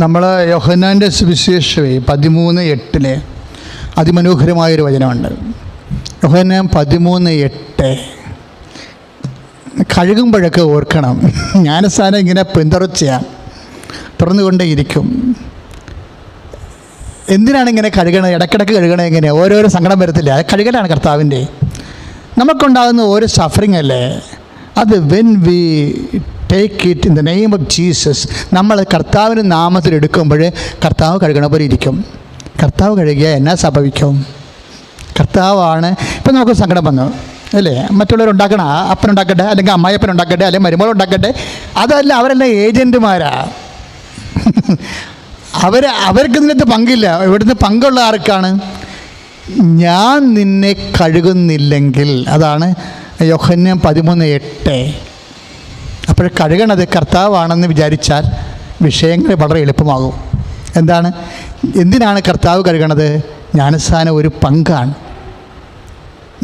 നമ്മൾ യോഹന്നാൻ്റെ സുവിശേഷമേ 13:8 അതിമനോഹരമായൊരു വചനമുണ്ട്. യോഹന്നാൻ 13:8 കഴുകുമ്പോഴൊക്കെ ഓർക്കണം, ജ്ഞാനസ്ഥാനം ഇങ്ങനെ പിന്തുടർച്ചയാണ്, തുറന്നുകൊണ്ടേയിരിക്കും. എന്തിനാണ് ഇങ്ങനെ കഴുകണത്? ഇടയ്ക്കിടയ്ക്ക് കഴുകണത് എങ്ങനെയാണ്? ഓരോരോ സങ്കടം വരത്തില്ല, അത് കഴുകലാണ് കർത്താവിൻ്റെ. നമുക്കുണ്ടാകുന്ന ഓരോ സഫറിങ് അല്ലേ അത്. When we take it in the name of Jesus, നമ്മൾ കർത്താവിൻ്റെ നാമത്തിൽ എടുക്കുമ്പോൾ കർത്താവ് കഴുകണ പോലെ ഇരിക്കും. കർത്താവ് കഴുകിയാൽ എന്നാ സംഭവിക്കും? കർത്താവാണ്. ഇപ്പം നമുക്ക് സങ്കടം വന്നു അല്ലേ, മറ്റുള്ളവരുണ്ടാക്കണം, അപ്പനുണ്ടാക്കട്ടെ, അല്ലെങ്കിൽ അമ്മായിയപ്പനുണ്ടാക്കട്ടെ, അല്ലെങ്കിൽ മരുമകളുണ്ടാക്കട്ടെ, അതല്ല, അവരെല്ലാം ഏജൻറ്റുമാരാ. അവർക്ക് ഇതിനകത്ത് പങ്കില്ല. ഇവിടുന്ന് പങ്കുള്ള ആർക്കാണ്? ഞാൻ നിന്നെ കഴുകുന്നില്ലെങ്കിൽ, അതാണ് യോഹന്നാൻ 13:8. അപ്പോൾ കഴുകണത് കർത്താവാണെന്ന് വിചാരിച്ചാൽ വിഷയങ്ങൾ വളരെ എളുപ്പമാകും. എന്തിനാണ് കർത്താവ് കഴുകണത്? ജ്ഞാനസ്ഥാനം ഒരു പങ്കാണ്.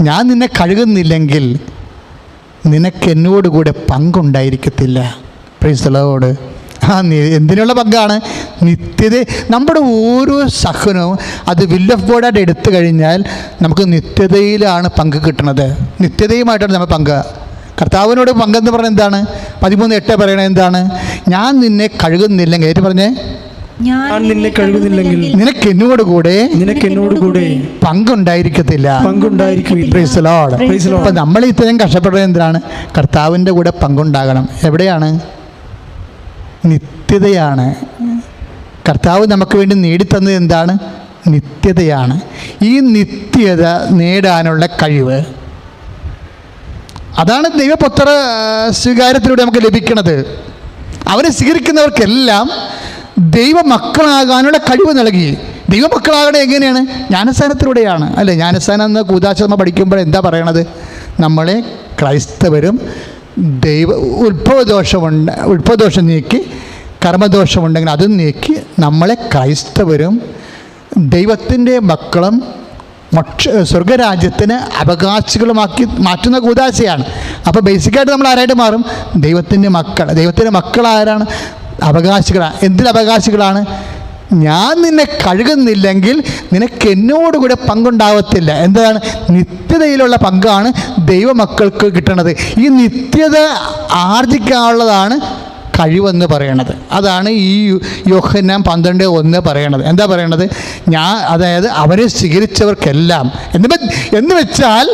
ഞാൻ നിന്നെ കഴുകുന്നില്ലെങ്കിൽ നിനക്ക് എന്നോടുകൂടെ പങ്കുണ്ടായിരിക്കത്തില്ല. Price the Lord. എന്തിനുള്ള പങ്കാണ്? നിത്യത. നമ്മുടെ ഓരോ സഹനവും അത് വിൽ ഓഫ് ഗോഡായിട്ട് എടുത്തു കഴിഞ്ഞാൽ നമുക്ക് നിത്യതയിലാണ് പങ്ക് കിട്ടുന്നത്. നിത്യതയുമായിട്ടാണ് നമ്മൾ പങ്ക്. കർത്താവിനോട് പങ്കെന്ന് പറഞ്ഞാൽ എന്താണ്? 13:8 പറയണത് എന്താണ്? ഞാൻ നിന്നെ കഴുകുന്നില്ലെങ്കിൽ, ഏറ്റു പറഞ്ഞേ, ഞാൻ നിന്നെ കഴുകുന്നില്ലെങ്കിൽ നിനക്ക് എന്നോട് കൂടെ പങ്കുണ്ടായിരിക്കത്തില്ല. Price the Lord. അപ്പം നമ്മൾ ഇത്രയും കഷ്ടപ്പെടുന്നത് എന്തിനാണ്? കർത്താവിൻ്റെ കൂടെ പങ്കുണ്ടാകണം. എവിടെയാണ്? നിത്യതയാണ്. കർത്താവ് നമുക്ക് വേണ്ടി നേടിത്തന്നത് എന്താണ്? നിത്യതയാണ്. ഈ നിത്യത നേടാനുള്ള കഴിവ്, അതാണ് ദൈവപുത്ര സ്വീകാര്യത്തിലൂടെ നമുക്ക് ലഭിക്കുന്നത്. അവരെ സ്വീകരിക്കുന്നവർക്കെല്ലാം ദൈവമക്കളാകാനുള്ള കഴിവ് നൽകി. ദൈവമക്കളാകണേ എങ്ങനെയാണ്? ജ്ഞാനസ്ഥാനത്തിലൂടെയാണ് അല്ലേ? ജ്ഞാനസ്ഥാനം എന്ന കൂദാശ പഠിക്കുമ്പോൾ എന്താ പറയണത്? നമ്മളെ ക്രൈസ്തവരും ഉത്ഭവദോഷം നീക്കി, കർമ്മദോഷമുണ്ടെങ്കിൽ അതും നീക്കി നമ്മളെ ക്രൈസ്തവരും ദൈവത്തിൻ്റെ മക്കളും സ്വർഗരാജ്യത്തിന് അവകാശികളുമാക്കി മാറ്റുന്ന കൂദാശയാണ്. അപ്പോൾ ബേസിക്കായിട്ട് നമ്മൾ ആരായിട്ട് മാറും? ദൈവത്തിൻ്റെ മക്കൾ. ദൈവത്തിൻ്റെ മക്കൾ ആരാണ്? അവകാശികളാണ്. എന്തിൽ അവകാശികളാണ്? ഞാൻ നിന്നെ കഴുകുന്നില്ലെങ്കിൽ നിനക്ക് എന്നോടുകൂടെ പങ്കുണ്ടാവത്തില്ല. എന്താണ്? നിത്യതയിലുള്ള പങ്കാണ് ദൈവമക്കൾക്ക് കിട്ടണത്. ഈ നിത്യത ആർജിക്കാനുള്ളതാണ് കഴിവെന്ന് പറയണത്. അതാണ് ഈ യോഹന്നാൻ 12:1 പറയണത്. എന്താ പറയണത്? അതായത് അവരെ സ്വീകരിച്ചവർക്കെല്ലാം എന്ന് വെച്ചാൽ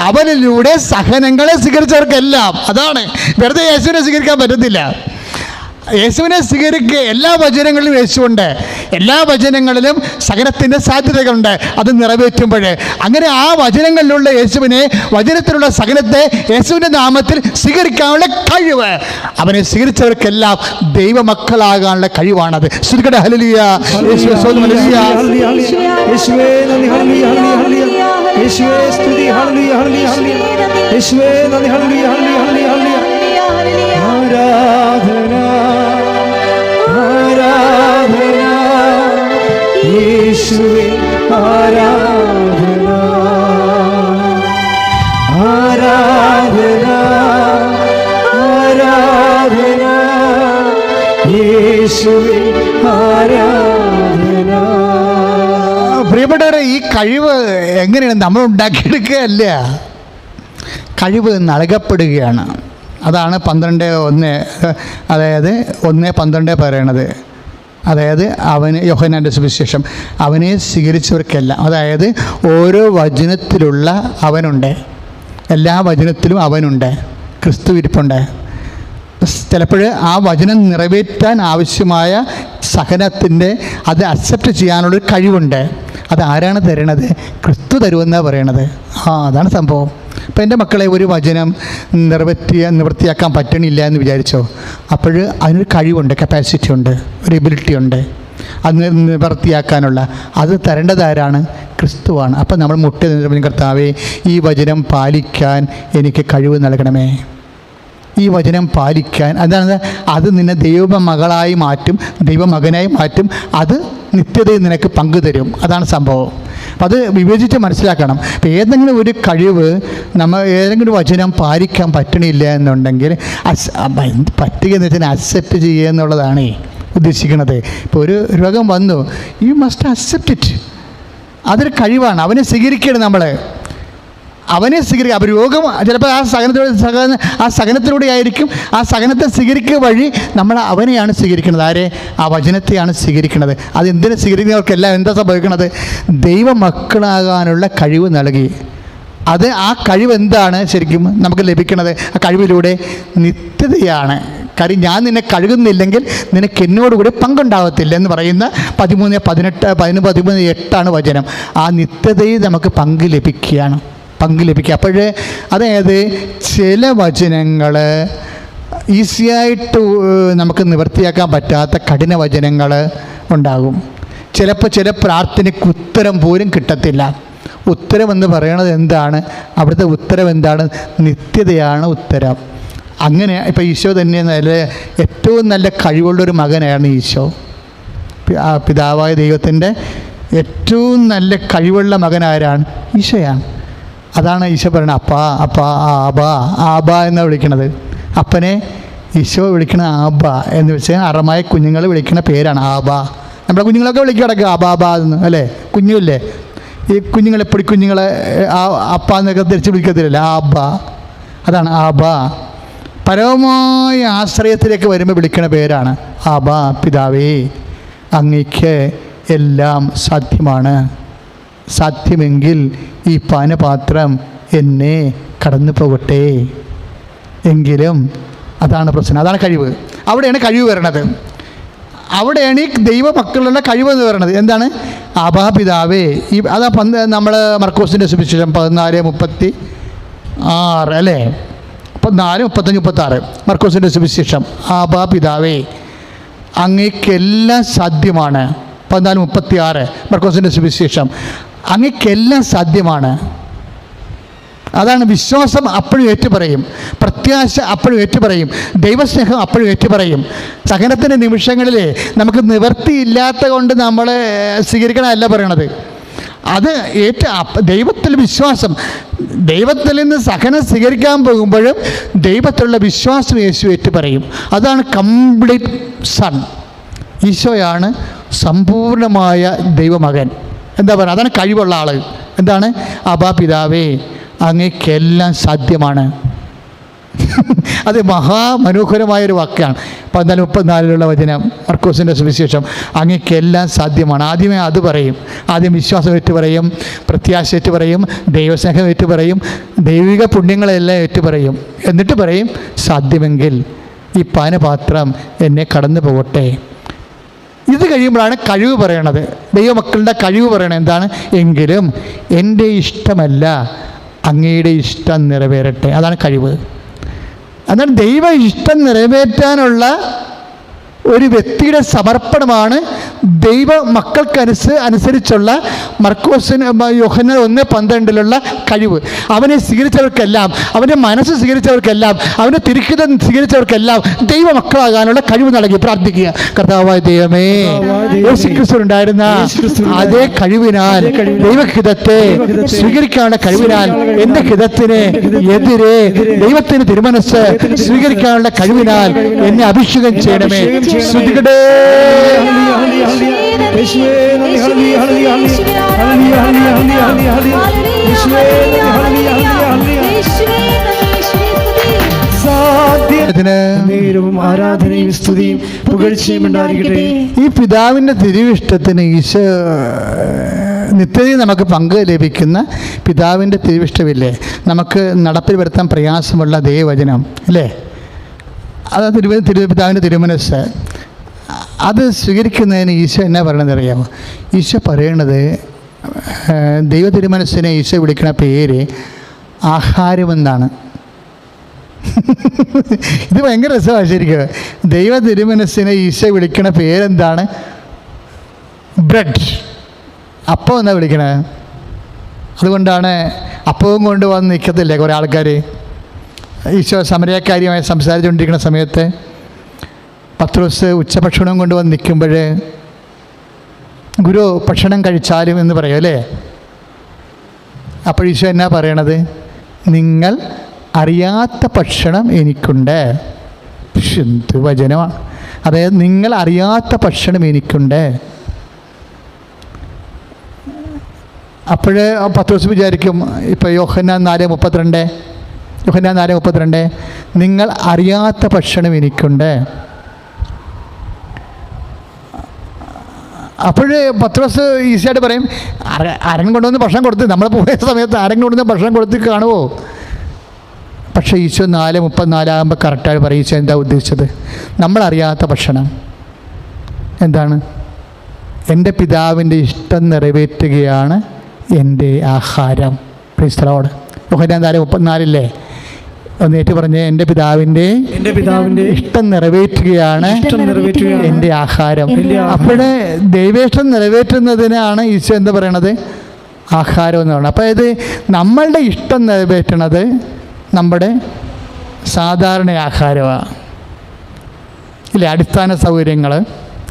അവനിലൂടെ സഹനങ്ങളെ സ്വീകരിച്ചവർക്കെല്ലാം. അതാണ്. വെറുതെ യേശുവിനെ സ്വീകരിക്കാൻ പറ്റത്തില്ല. യേശുവിനെ സ്വീകരിക്കുക. എല്ലാ വചനങ്ങളിലും യേശുവുണ്ട്. എല്ലാ വചനങ്ങളിലും സകലത്തിൻ്റെ സാധ്യതകളുണ്ട്. അത് നിറവേറ്റുമ്പോൾ അങ്ങനെ ആ വചനങ്ങളിലുള്ള യേശുവിനെ, വചനത്തിലുള്ള സകലത്തെ യേശുവിൻ്റെ നാമത്തിൽ സ്വീകരിക്കാനുള്ള കഴിവ് അവനെ സ്വീകരിച്ചവർക്കെല്ലാം ദൈവമക്കളാകാനുള്ള കഴിവാണത്. ശ്രുതികട ഹല്ലേലൂയ. യേശുവേ സ്തോത്രം. ഹല്ലേലൂയ. യേശുവേ നന്ദി. ഹല്ലേലൂയ. ഹല്ലേലൂയ. യേശുവേ സ്തുതി. ഹല്ലേലൂയ. ഹല്ലേലൂയ. യേശുവേ നന്ദി. ഹല്ലേലൂയ. ഹല്ലേലൂയ. ഹല്ലേലൂയ. ആരാധന ആരാധന യേശുവേ, ആരാധന ആരാധന ആരാധന യേശുവേ, ആരാധന. പ്രിയപ്പെട്ടവരെ, ഈ കഴിവ് എങ്ങനെയാണ്? നമ്മൾ ഉണ്ടാക്കിയെടുക്കുകയല്ല, കഴിവ് നൽകപ്പെടുകയാണ്. അതാണ് 12:1, അതായത് 1:12 പറയണത്. അതായത് യോഹന്നാൻ്റെ സുവിശേഷം അവനെ സ്വീകരിച്ചവർക്കെല്ലാം, അതായത് ഓരോ വചനത്തിലുള്ള അവനുണ്ട്, എല്ലാ വചനത്തിലും അവനുണ്ട്, ക്രിസ്തു ഇരിപ്പുണ്ട്. ചിലപ്പോൾ ആ വചനം നിറവേറ്റാൻ ആവശ്യമായ സഹനത്തിൻ്റെ അത് അക്സെപ്റ്റ് ചെയ്യാനുള്ളൊരു കഴിവുണ്ട്. അതാരാണ് തരണത്? ക്രിസ്തു തരുമെന്നാണ് പറയണത്. അതാണ് സംഭവം. അപ്പോൾ എൻ്റെ മക്കളെ, ഒരു വചനം നിവൃത്തിയാക്കാൻ പറ്റണില്ല എന്ന് വിചാരിച്ചോ, അപ്പോൾ അതിനൊരു കഴിവുണ്ട്, കപ്പാസിറ്റി ഉണ്ട്, ഒരു എബിലിറ്റി ഉണ്ട്. അത് നിവൃത്തിയാക്കാനുള്ള അത് തരേണ്ടത് ആരാണ്? ക്രിസ്തുവാണ്. അപ്പം നമ്മൾ മുട്ടി നിന്ന്, കർത്താവേ, ഈ വചനം പാലിക്കാൻ എനിക്ക് കഴിവ് നൽകണമേ. ഈ വചനം പാലിക്കാൻ, അതാണ് അത് നിന്നെ ദൈവമകളായി മാറ്റും, ദൈവമകനായി മാറ്റും. അത് നിത്യതയിൽ നിനക്ക് പങ്കു തരും. അതാണ് സംഭവം. അപ്പം അത് വിവേചിച്ച് മനസ്സിലാക്കണം. ഇപ്പം ഏതെങ്കിലും ഒരു കഴിവ് ഏതെങ്കിലും വചനം പാലിക്കാൻ പറ്റണില്ല എന്നുണ്ടെങ്കിൽ പറ്റുക എന്ന് വെച്ചാൽ അക്സെപ്റ്റ് ചെയ്യുക എന്നുള്ളതാണ് ഉദ്ദേശിക്കുന്നത്. ഇപ്പോൾ ഒരു രോഗം വന്നു, യു മസ്റ്റ് അക്സെപ്റ്റ് ഇറ്റ്. അതൊരു കഴിവാണ്. അവനെ സ്വീകരിക്കണം. അവനെ സ്വീകരിക്കുക. അപ്പോൾ രോഗം ചിലപ്പോൾ ആ സഹനത്തിലൂടെ ആയിരിക്കും. ആ സഹനത്തെ സ്വീകരിക്കുക വഴി നമ്മൾ അവനെയാണ് സ്വീകരിക്കുന്നത്. ആരെ? ആ വചനത്തെയാണ് സ്വീകരിക്കുന്നത്. അത് എന്തിനെ സ്വീകരിക്കുന്നവർക്കെല്ലാം എന്താ സംഭവിക്കുന്നത്? ദൈവമക്കളാകാനുള്ള കഴിവ് നൽകി. ആ കഴിവ് എന്താണ് ശരിക്കും നമുക്ക് ലഭിക്കുന്നത്? ആ കഴിവിലൂടെ നിത്യതയാണ്. കാര്യം ഞാൻ നിന്നെ കഴുകുന്നില്ലെങ്കിൽ നിനക്ക് എന്നോടുകൂടി പങ്കുണ്ടാകത്തില്ല എന്ന് പറയുന്ന 13:8 വചനം. ആ നിത്യതയിൽ നമുക്ക് പങ്ക് ലഭിക്കുക. അപ്പോഴേ അതായത് ചില വചനങ്ങൾ ഈസിയായിട്ട് നമുക്ക് നിവർത്തിയാക്കാൻ പറ്റാത്ത കഠിന വചനങ്ങൾ ഉണ്ടാകും. ചിലപ്പോൾ ചില പ്രാർത്ഥനയ്ക്ക് ഉത്തരം പോലും കിട്ടത്തില്ല. ഉത്തരമെന്ന് പറയണത് എന്താണ്? അവിടുത്തെ ഉത്തരം എന്താണ്? നിത്യതയാണ് ഉത്തരം. അങ്ങനെ ഇപ്പോൾ ഈശോ തന്നെ ഏറ്റവും നല്ല കഴിവുള്ളൊരു മകനാണ് ഈശോ. പിതാവായ ദൈവത്തിൻ്റെ ഏറ്റവും നല്ല കഴിവുള്ള മകനാരാണ്? ഈശോയാണ്. അതാണ് ഈശോ പറയുന്നത്, അപ്പാ ആബാ എന്നാണ് വിളിക്കണത്. അപ്പനെ ഈശോ വിളിക്കണ ആബാ എന്ന് വെച്ചാൽ അറമായ കുഞ്ഞുങ്ങൾ വിളിക്കുന്ന പേരാണ് ആബാ. നമ്മളെ കുഞ്ഞുങ്ങളൊക്കെ വിളിക്കുക കിടക്കുക ആബാബാ എന്ന്, അല്ലേ? കുഞ്ഞുമില്ലേ ഈ കുഞ്ഞുങ്ങളെ കുഞ്ഞുങ്ങളെ അപ്പ എന്നൊക്കെ തിരിച്ച് വിളിക്കത്തില്ലല്ലോ, ആബാ. അതാണ് ആബാ. പരമമായ ആശ്രയത്തിലേക്ക് വരുമ്പോൾ വിളിക്കുന്ന പേരാണ് ആബാ. പിതാവേ, അങ്ങയ്ക്ക് എല്ലാം സാധ്യമാണ്. സാധ്യമെങ്കിൽ ഈ പാനപാത്രം എന്നെ കടന്നു പോകട്ടെ. എങ്കിലും അതാണ് പ്രശ്നം. അതാണ് കഴിവ്. അവിടെയാണ് കഴിവ് വരണത്. അവിടെയാണ് ഈ ദൈവമക്കളുടെ കഴിവെന്ന് പറയുന്നത്. എന്താണ്? ആബാ പിതാവേ. അതാ നമ്മൾ മർക്കോസിൻ്റെ സുവിശേഷം 14:36 അല്ലേ? 14, 35, 36 മർക്കോസിൻ്റെ സുവിശേഷം. ആബാ പിതാവേ, അങ്ങേക്കെല്ലാം സാധ്യമാണ്. 14:36 മർക്കോസിൻ്റെ സുവിശേഷം. അങ്ങേക്കെല്ലാം സാധ്യമാണ്. അതാണ് വിശ്വാസം. അപ്പോഴും ഏറ്റുപറയും. പ്രത്യാശ അപ്പോഴും ഏറ്റുപറയും. ദൈവസ്നേഹം അപ്പോഴും ഏറ്റുപറയും. സഹനത്തിൻ്റെ നിമിഷങ്ങളിൽ നമുക്ക് നിവർത്തിയില്ലാത്ത കൊണ്ട് നമ്മൾ സ്വീകരിക്കണമല്ല പറയണത്. അത് ദൈവത്തിൽ വിശ്വാസം. ദൈവത്തിൽ നിന്ന് സഹനം സ്വീകരിക്കാൻ പോകുമ്പോഴും ദൈവത്തിലുള്ള വിശ്വാസം യേശു ഏറ്റുപറയും. അതാണ് കംപ്ലീറ്റ് സൺ. ഈശോയാണ് സമ്പൂർണമായ ദൈവമകൻ. എന്താ പറയുക? അതാണ് കഴിവുള്ള ആൾ. എന്താണ്? അബാ പിതാവേ, അങ്ങേക്കെല്ലാം സാധ്യമാണ്. അത് മഹാമനോഹരമായൊരു വാക്കാണ്. 14:34 വചനം മർക്കോസിൻ്റെ സുവിശേഷം. അങ്ങേക്കെല്ലാം സാധ്യമാണ്. ആദ്യമേ അത് പറയും. ആദ്യം വിശ്വാസം ഏറ്റുപറയും, പ്രത്യാശ ഏറ്റുപറയും, ദൈവസ്നേഹം ഏറ്റുപറയും, ദൈവിക പുണ്യങ്ങളെല്ലാം ഏറ്റുപറയും. എന്നിട്ട് പറയും, സാധ്യമെങ്കിൽ ഈ പാനപാത്രം എന്നെ കടന്നു പോകട്ടെ. ഇത് കഴിയുമ്പോഴാണ് കഴിവ് പറയണത്. ദൈവമക്കളുടെ കഴിവ് പറയണത് എന്താണ്? എങ്കിലും എൻ്റെ ഇഷ്ടമല്ല, അങ്ങയുടെ ഇഷ്ടം നിറവേറട്ടെ. അതാണ് കഴിവ്. എന്നാൽ ദൈവ ഇഷ്ടം നിറവേറ്റാനുള്ള ഒരു വ്യക്തിയുടെ സമർപ്പണമാണ് ദൈവ മക്കൾക്കനുസരിച്ചുള്ള മർക്കോസിന് യോഹന്നാൻ 1:12 കഴിവ്. അവനെ സ്വീകരിച്ചവർക്കെല്ലാം, അവൻ്റെ മനസ്സ് സ്വീകരിച്ചവർക്കെല്ലാം, അവൻ്റെ തിരുഹിതം സ്വീകരിച്ചവർക്കെല്ലാം ദൈവമക്കളാകാനുള്ള കഴിവ് നൽകി. പ്രാർത്ഥിക്കുക, കർത്താവായ ദൈവമേ, യേശുക്രിസ്തുവിനുണ്ടായിരുന്ന അതേ കഴിവിനാൽ, ദൈവഹിതത്തെ സ്വീകരിക്കാനുള്ള കഴിവിനാൽ, എൻ്റെ ഹിതത്തിന് എതിരെ ദൈവത്തിന് തിരുമനസ്സ് സ്വീകരിക്കാനുള്ള കഴിവിനാൽ എന്നെ അഭിഷേകം ചെയ്യണമേ. ശ്രുതികടേ ആരാധനയും സ്തുതിയും പുകഴ്ചയും ഉണ്ടായിരിക്കട്ടെ. ഈ പിതാവിൻ്റെ തിരുവിഷ്ടത്തിന് ഈശോ നിത്യതയിൽ നമുക്ക് പങ്ക് ലഭിക്കുന്ന പിതാവിൻ്റെ തിരുവിഷ്ടമില്ലേ, നമുക്ക് നടപ്പിൽ വരുത്താൻ പ്രയാസമുള്ള ദൈവവചനം അല്ലേ, അത് പിതാവിൻ്റെ തിരുമനസ്സ്. അത് സ്വീകരിക്കുന്നതിന് ഈശോ എന്നാ പറയണത് അറിയാമോ? ഈശോ പറയണത്, ദൈവ തിരുമനസ്സിനെ ഈശോ വിളിക്കുന്ന പേര് ആഹാരമെന്നാണ്. ഇത് ഭയങ്കര രസമാണ് ശരിക്കും. ദൈവ തിരുമനസ്സിനെ ഈശോ വിളിക്കണ പേരെന്താണ്? ബ്രെഡ്. അപ്പം എന്നാ വിളിക്കണേ. അതുകൊണ്ടാണ് അപ്പവും കൊണ്ട് വന്ന് നിൽക്കത്തില്ലേ കുറേ ആൾക്കാർ. ഈശോ സമരക്കാരിയുമായി സംസാരിച്ചുകൊണ്ടിരിക്കുന്ന സമയത്ത് പത്രോസ് ഉച്ചഭക്ഷണം കൊണ്ടുവന്ന് നിൽക്കുമ്പോൾ, ഗുരു ഭക്ഷണം കഴിച്ചാലും എന്ന് പറയും അല്ലേ. അപ്പോൾ ഈശോ എന്നാ പറയണത്? നിങ്ങൾ അറിയാത്ത ഭക്ഷണം എനിക്കുണ്ട്. എന്ത് വചനമാണ്! അതായത് നിങ്ങൾ അറിയാത്ത ഭക്ഷണം എനിക്കുണ്ട്. അപ്പോഴേ പത്രോസ് വിചാരിക്കും, ഇപ്പോൾ യോഹന്നാൻ 4:32 നിങ്ങൾ അറിയാത്ത ഭക്ഷണം എനിക്കുണ്ട്. അപ്പോഴേ പത്രോസ് ഈസിയായിട്ട് പറയും, ആരെങ്കിലും കൊണ്ടുവന്ന് ഭക്ഷണം കൊടുത്ത്, നമ്മൾ പോയ സമയത്ത് ആരെങ്കിലും കൊണ്ടുവന്ന് ഭക്ഷണം കൊടുത്ത് കാണുമോ? പക്ഷേ ഈശോ 4:34 കറക്റ്റായിട്ട് പറയും ഈശോ എന്താ ഉദ്ദേശിച്ചത്? നമ്മളറിയാത്ത ഭക്ഷണം എന്താണ്? എൻ്റെ പിതാവിൻ്റെ ഇഷ്ടം നിറവേറ്റുകയാണ് എൻ്റെ ആഹാരം. Praise the lord. യോഹന്നാൻ 4:34 ഒന്നേറ്റ് പറഞ്ഞ്, എൻ്റെ പിതാവിൻ്റെ ഇഷ്ടം നിറവേറ്റുകയാണ് എൻ്റെ ആഹാരം. അപ്പോഴേ ദൈവേഷ്ടം നിറവേറ്റുന്നതിനാണ് ഈശോ എന്താ പറയണത്? ആഹാരം എന്ന് പറയുന്നത്. അപ്പോൾ ഇത് നമ്മളുടെ ഇഷ്ടം നിറവേറ്റണത് നമ്മുടെ സാധാരണ ആഹാരമാണ് ഇല്ലേ? അടിസ്ഥാന സൗകര്യങ്ങൾ,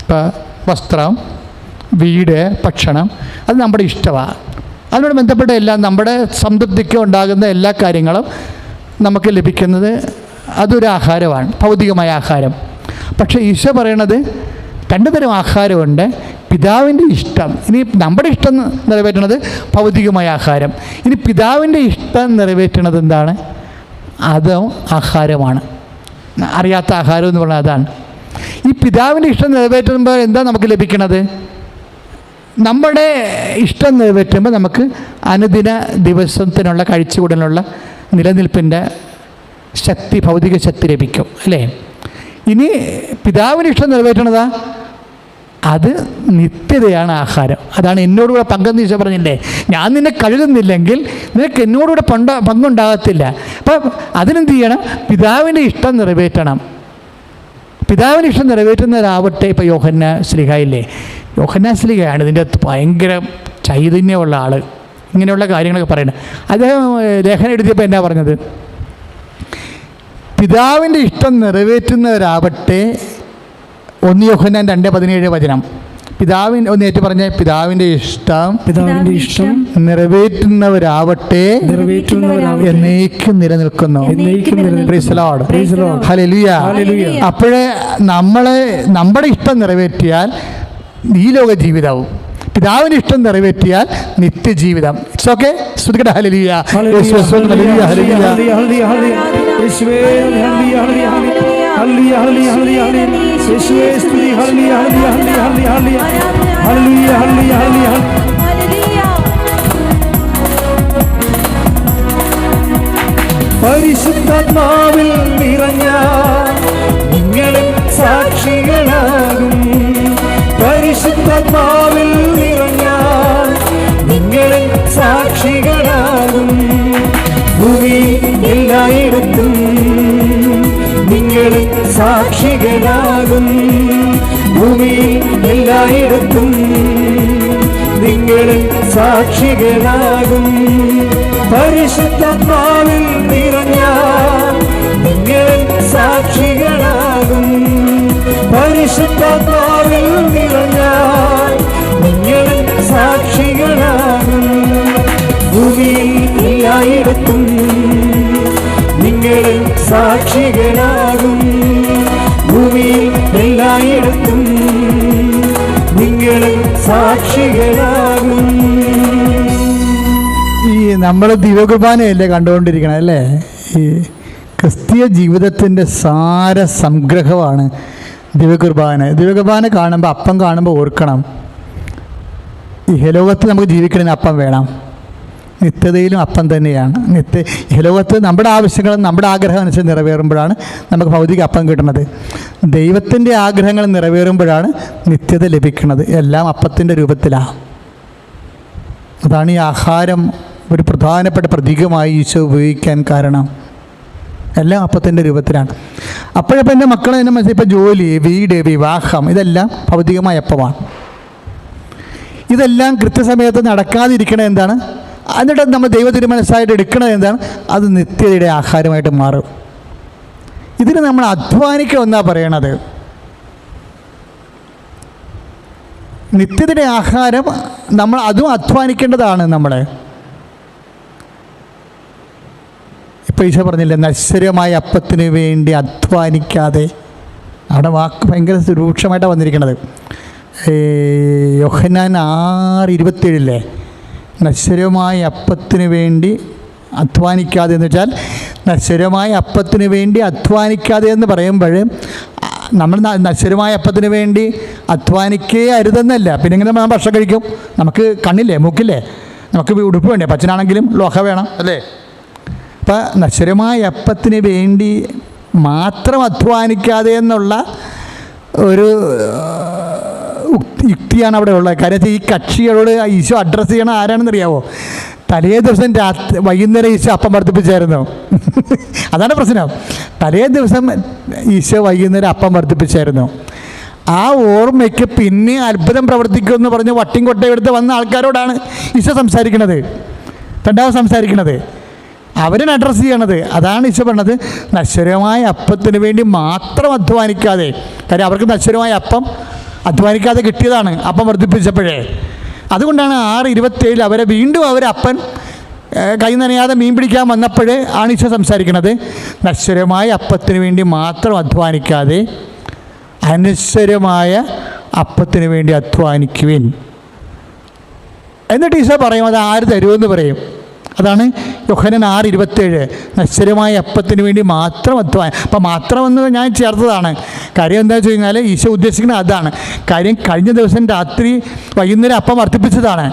ഇപ്പോൾ വസ്ത്രം, വീട്, ഭക്ഷണം, അത് നമ്മുടെ ഇഷ്ടമാണ്. അതിനോട് ബന്ധപ്പെട്ട എല്ലാം നമ്മുടെ സംതൃപ്തിക്ക് ഉണ്ടാകുന്ന എല്ലാ കാര്യങ്ങളും നമുക്ക് ലഭിക്കുന്നത് അതൊരു ആഹാരമാണ്, ഭൗതികമായ ആഹാരം. പക്ഷേ ഈശോ പറയണത് 2 തരം ആഹാരമുണ്ട്. പിതാവിൻ്റെ ഇഷ്ടം, ഇനി നമ്മുടെ ഇഷ്ടം നിറവേറ്റണത് ഭൗതികമായ ആഹാരം. ഇനി പിതാവിൻ്റെ ഇഷ്ടം നിറവേറ്റണത് എന്താണ്? അതും ആഹാരമാണ്. അറിയാത്ത ആഹാരം എന്ന് പറഞ്ഞാൽ അതാണ്. ഈ പിതാവിൻ്റെ ഇഷ്ടം നിറവേറ്റുമ്പോൾ എന്താ നമുക്ക് ലഭിക്കണത്? നമ്മുടെ ഇഷ്ടം നിറവേറ്റുമ്പോൾ നമുക്ക് അനുദിന ദിവസത്തിനുള്ള കഴിച്ചുകൂടലുള്ള നിലനിൽപ്പിൻ്റെ ശക്തി, ഭൗതിക ശക്തി ലഭിക്കും അല്ലേ? ഇനി പിതാവിന് ഇഷ്ടം നിറവേറ്റണതാ, അത് നിത്യതയാണ് ആഹാരം. അതാണ് എന്നോടുകൂടെ പങ്കെന്ന് ഈശോ പറഞ്ഞില്ലേ, ഞാൻ നിന്നെ കഴുകുന്നില്ലെങ്കിൽ നിനക്ക് എന്നോടുകൂടെ പങ്കുണ്ടാകത്തില്ല. അപ്പം അതിനെന്ത് ചെയ്യണം? പിതാവിൻ്റെ ഇഷ്ടം നിറവേറ്റണം. പിതാവിൻ്റെ ഇഷ്ടം നിറവേറ്റുന്നവരാവട്ടെ. ഇപ്പോൾ യോഹന്നാൻ ശ്ലീഹായില്ലേ, യോഹന്നാൻ ശ്ലീഹയാണ് ഇതിൻ്റെ അകത്ത് ഭയങ്കര ചൈതന്യമുള്ള ആൾ. ഇങ്ങനെയുള്ള കാര്യങ്ങളൊക്കെ പറയണം. അദ്ദേഹം ലേഖനം എഴുതിയപ്പോൾ എന്നാ പറഞ്ഞത്? പിതാവിൻ്റെ ഇഷ്ടം നിറവേറ്റുന്നവരാവട്ടെ. 1 യോഹന്നാൻ 2:17 പിതാവിൻ്റെ ഒന്ന് ഏറ്റു പറഞ്ഞ പിതാവിൻ്റെ ഇഷ്ടം നിറവേറ്റുന്നവരാവട്ടെ, എന്നേക്കും നിലനിൽക്കുന്നു. Praise the lord. ഹല്ലേലൂയ. അപ്പോഴേ നമ്മുടെ ഇഷ്ടം നിറവേറ്റിയാൽ ഈ ലോക ജീവിതവും, പിതാവിൻ്റെ ഇഷ്ടം നിറവേറ്റിയാൽ നിത്യജീവിതം. It's okay. ശ്രുതികട ഹല്ലേലൂയ. പരിശുദ്ധാത്മാവിൽ നിറഞ്ഞ നിങ്ങളും സാക്ഷികളാകും. പരിശുദ്ധാത്മാവിൽ നിറഞ്ഞ നിങ്ങളും സാക്ഷികളാകും. ഭൂമിയിൽ എല്ലായിടത്തും നിങ്ങളും സാക്ഷികളാകും. ഭൂമിയിൽ എല്ലായിടത്തും നിങ്ങളും സാക്ഷികളാകും. പരിശുദ്ധാത്മാവിൽ നിറഞ്ഞ നിങ്ങളും സാക്ഷികളാകും. പരിശുദ്ധാത്മാവിൽ നിറഞ്ഞ നിങ്ങളും സാക്ഷികളാകും. ഭൂമിയിൽ എല്ലായിടത്തും നിങ്ങളും സാക്ഷികളാകും. ഭൂമിയിൽ എല്ലായിടത്തും നിങ്ങളും സാക്ഷികളാകും. ഈ നമ്മൾ ദിവ്യകുർബാനയല്ലേ കണ്ടുകൊണ്ടിരിക്കണം അല്ലേ? ഈ ക്രിസ്തീയ ജീവിതത്തിൻ്റെ സാര സംഗ്രഹമാണ് ദിവ്യകുർബാന. ദിവ്യകുർബാന കാണുമ്പോൾ, അപ്പം കാണുമ്പോൾ ഓർക്കണം, ഈ ഹലോകത്ത് നമുക്ക് ജീവിക്കണമെങ്കിൽ അപ്പം വേണം. നിത്യതയിലും അപ്പം തന്നെയാണ്. ഹലോകത്ത് നമ്മുടെ ആവശ്യങ്ങളും നമ്മുടെ ആഗ്രഹം അനുസരിച്ച് നിറവേറുമ്പോഴാണ് നമുക്ക് ഭൗതിക അപ്പം കിട്ടുന്നത്. ദൈവത്തിൻ്റെ ആഗ്രഹങ്ങൾ നിറവേറുമ്പോഴാണ് നിത്യത ലഭിക്കുന്നത്. എല്ലാം അപ്പത്തിൻ്റെ രൂപത്തിലാണ്. അതാണ് ഈ ആഹാരം ഒരു പ്രധാനപ്പെട്ട പ്രതീകമായി ഈശോ ഉപയോഗിക്കാൻ കാരണം. എല്ലാം അപ്പത്തിൻ്റെ രൂപത്തിലാണ്. അപ്പോഴപ്പോൾ എൻ്റെ മക്കളെ എന്നെ മനസ്സിൽ ഇപ്പോൾ ജോലി, വീട്, വിവാഹം, ഇതെല്ലാം ഭൗതികമായ അപ്പമാണ്. ഇതെല്ലാം കൃത്യസമയത്ത് നടക്കാതിരിക്കണത് എന്താണ്? എന്നിട്ട് നമ്മൾ ദൈവത്തിന് മനസ്സായിട്ട് എടുക്കണത് എന്താണ്? അത് നിത്യതയുടെ ആഹാരമായിട്ട് മാറും. ഇതിന് നമ്മൾ അധ്വാനിക്കുക എന്നാണ് പറയണത്. നിത്യതയുടെ ആഹാരം നമ്മൾ അതും അധ്വാനിക്കേണ്ടതാണ്. നമ്മൾ ഇപ്പോൾ ഈശോ പറഞ്ഞില്ലേ, നശ്വരമായ അപ്പത്തിന് വേണ്ടി അധ്വാനിക്കാതെ. അവിടെ വാക്ക് ഭയങ്കര രൂക്ഷമായിട്ടാണ് വന്നിരിക്കുന്നത്. യോഹന്നാൻ 6:27 നശ്വരമായ അപ്പത്തിന് വേണ്ടി അധ്വാനിക്കാതെ എന്ന് വെച്ചാൽ, നശ്വരമായ അപ്പത്തിന് വേണ്ടി അധ്വാനിക്കാതെ എന്ന് പറയുമ്പോൾ നമ്മൾ നശ്വരമായ അപ്പത്തിന് വേണ്ടി അധ്വാനിക്കേ അരുതെന്നല്ല. പിന്നെ ഇങ്ങനെ നമ്മൾ ഭക്ഷണം കഴിക്കും? നമുക്ക് കണ്ണില്ലേ, മൂക്കില്ലേ, നമുക്ക് ഉടുപ്പ് വേണ്ടേ, പച്ചനാണെങ്കിലും ലോഹ വേണം അല്ലേ? അപ്പം നശ്വരമായ അപ്പത്തിന് വേണ്ടി മാത്രം അധ്വാനിക്കാതെ എന്നുള്ള ഒരു യുക്തിയാണ് അവിടെ ഉള്ളത്. കാര്യം ഈ കക്ഷികളോട് ഈശോ അഡ്രസ്സ് ചെയ്യണം ആരാണെന്നറിയാവോ? തലേ ദിവസം വൈകുന്നേരം ഈശോ അപ്പം വർദ്ധിപ്പിച്ചായിരുന്നു. അതാണ് പ്രശ്നം. തലേ ദിവസം ഈശോ വൈകുന്നേരം അപ്പം വർദ്ധിപ്പിച്ചായിരുന്നു. ആ ഓർമ്മയ്ക്ക് പിന്നെ അത്ഭുതം പ്രവർത്തിക്കുമെന്ന് പറഞ്ഞ് വട്ടിയും കൊട്ടയും എടുത്ത് വന്ന ആൾക്കാരോടാണ് ഈശോ സംസാരിക്കണത്, രണ്ടാമത് സംസാരിക്കണത്, അവരാണ് അഡ്രസ്സ് ചെയ്യണത്. അതാണ് ഈശോ പറഞ്ഞത്, നശ്വരമായ അപ്പത്തിന് വേണ്ടി മാത്രം അധ്വാനിക്കാതെ. കാര്യം അവർക്ക് നശ്വരമായ അപ്പം അധ്വാനിക്കാതെ കിട്ടിയതാണ് അപ്പം വർദ്ധിപ്പിച്ചപ്പോഴേ. അതുകൊണ്ടാണ് 6:27 അവരെ വീണ്ടും അപ്പൻ കൈ നനയാതെ മീൻ പിടിക്കാൻ വന്നപ്പോഴേ ആണ് ഈശോ സംസാരിക്കുന്നത്. നശ്വരമായ അപ്പത്തിന് വേണ്ടി മാത്രം അധ്വാനിക്കാതെ അനശ്വരമായ അപ്പത്തിന് വേണ്ടി അധ്വാനിക്കുവിൻ. എന്നിട്ട് ഈശോ പറയും, അത് ആര് തരുമെന്ന് പറയും. അതാണ് യോഹന്നാൻ 6:27 നശ്വരമായ അപ്പത്തിന് വേണ്ടി മാത്രം അധ്വാനം. അപ്പം മാത്രമെന്ന് ഞാൻ ചേർത്തതാണ്. കാര്യം എന്താ വെച്ച് കഴിഞ്ഞാൽ ഈശോ ഉദ്ദേശിക്കുന്നത് അതാണ്. കാര്യം കഴിഞ്ഞ ദിവസം രാത്രി വൈകുന്നേരം അപ്പം വർദ്ധിപ്പിച്ചതാണ്.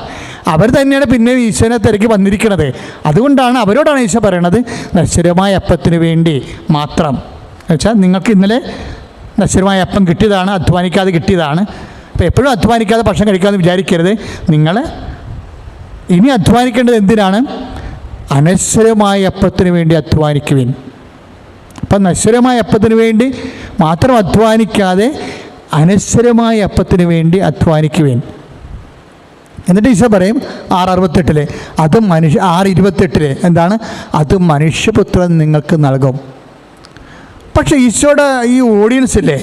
അവർ തന്നെയാണ് പിന്നെ ഈശോനെ തിരക്കി വന്നിരിക്കുന്നത്. അതുകൊണ്ടാണ് അവരോടാണ് ഈശോ പറയണത്, നശ്വരമായ അപ്പത്തിന് വേണ്ടി മാത്രം. എന്നുവെച്ചാൽ നിങ്ങൾക്ക് ഇന്നലെ നശ്വരമായ അപ്പം കിട്ടിയതാണ്, അധ്വാനിക്കാതെ കിട്ടിയതാണ്. അപ്പോൾ എപ്പോഴും അധ്വാനിക്കാതെ ഭക്ഷണം കഴിക്കാമെന്ന് വിചാരിക്കരുത്. നിങ്ങൾ ഇനി അധ്വാനിക്കേണ്ടത് എന്തിനാണ്? അനശ്വരമായ അപ്പത്തിന് വേണ്ടി അധ്വാനിക്കുവിൻ. അപ്പം നശ്വരമായ അപ്പത്തിന് വേണ്ടി മാത്രം അധ്വാനിക്കാതെ അനശ്വരമായ അപ്പത്തിന് വേണ്ടി അധ്വാനിക്കുവിൻ. എന്നിട്ട് ഈശോ പറയും 6:68 അത് 6:28 എന്താണ്? അത് മനുഷ്യപുത്രൻ നിങ്ങൾക്ക് നൽകും. പക്ഷേ ഈശോയുടെ ഈ ഓഡിയൻസ് ഇല്ലേ,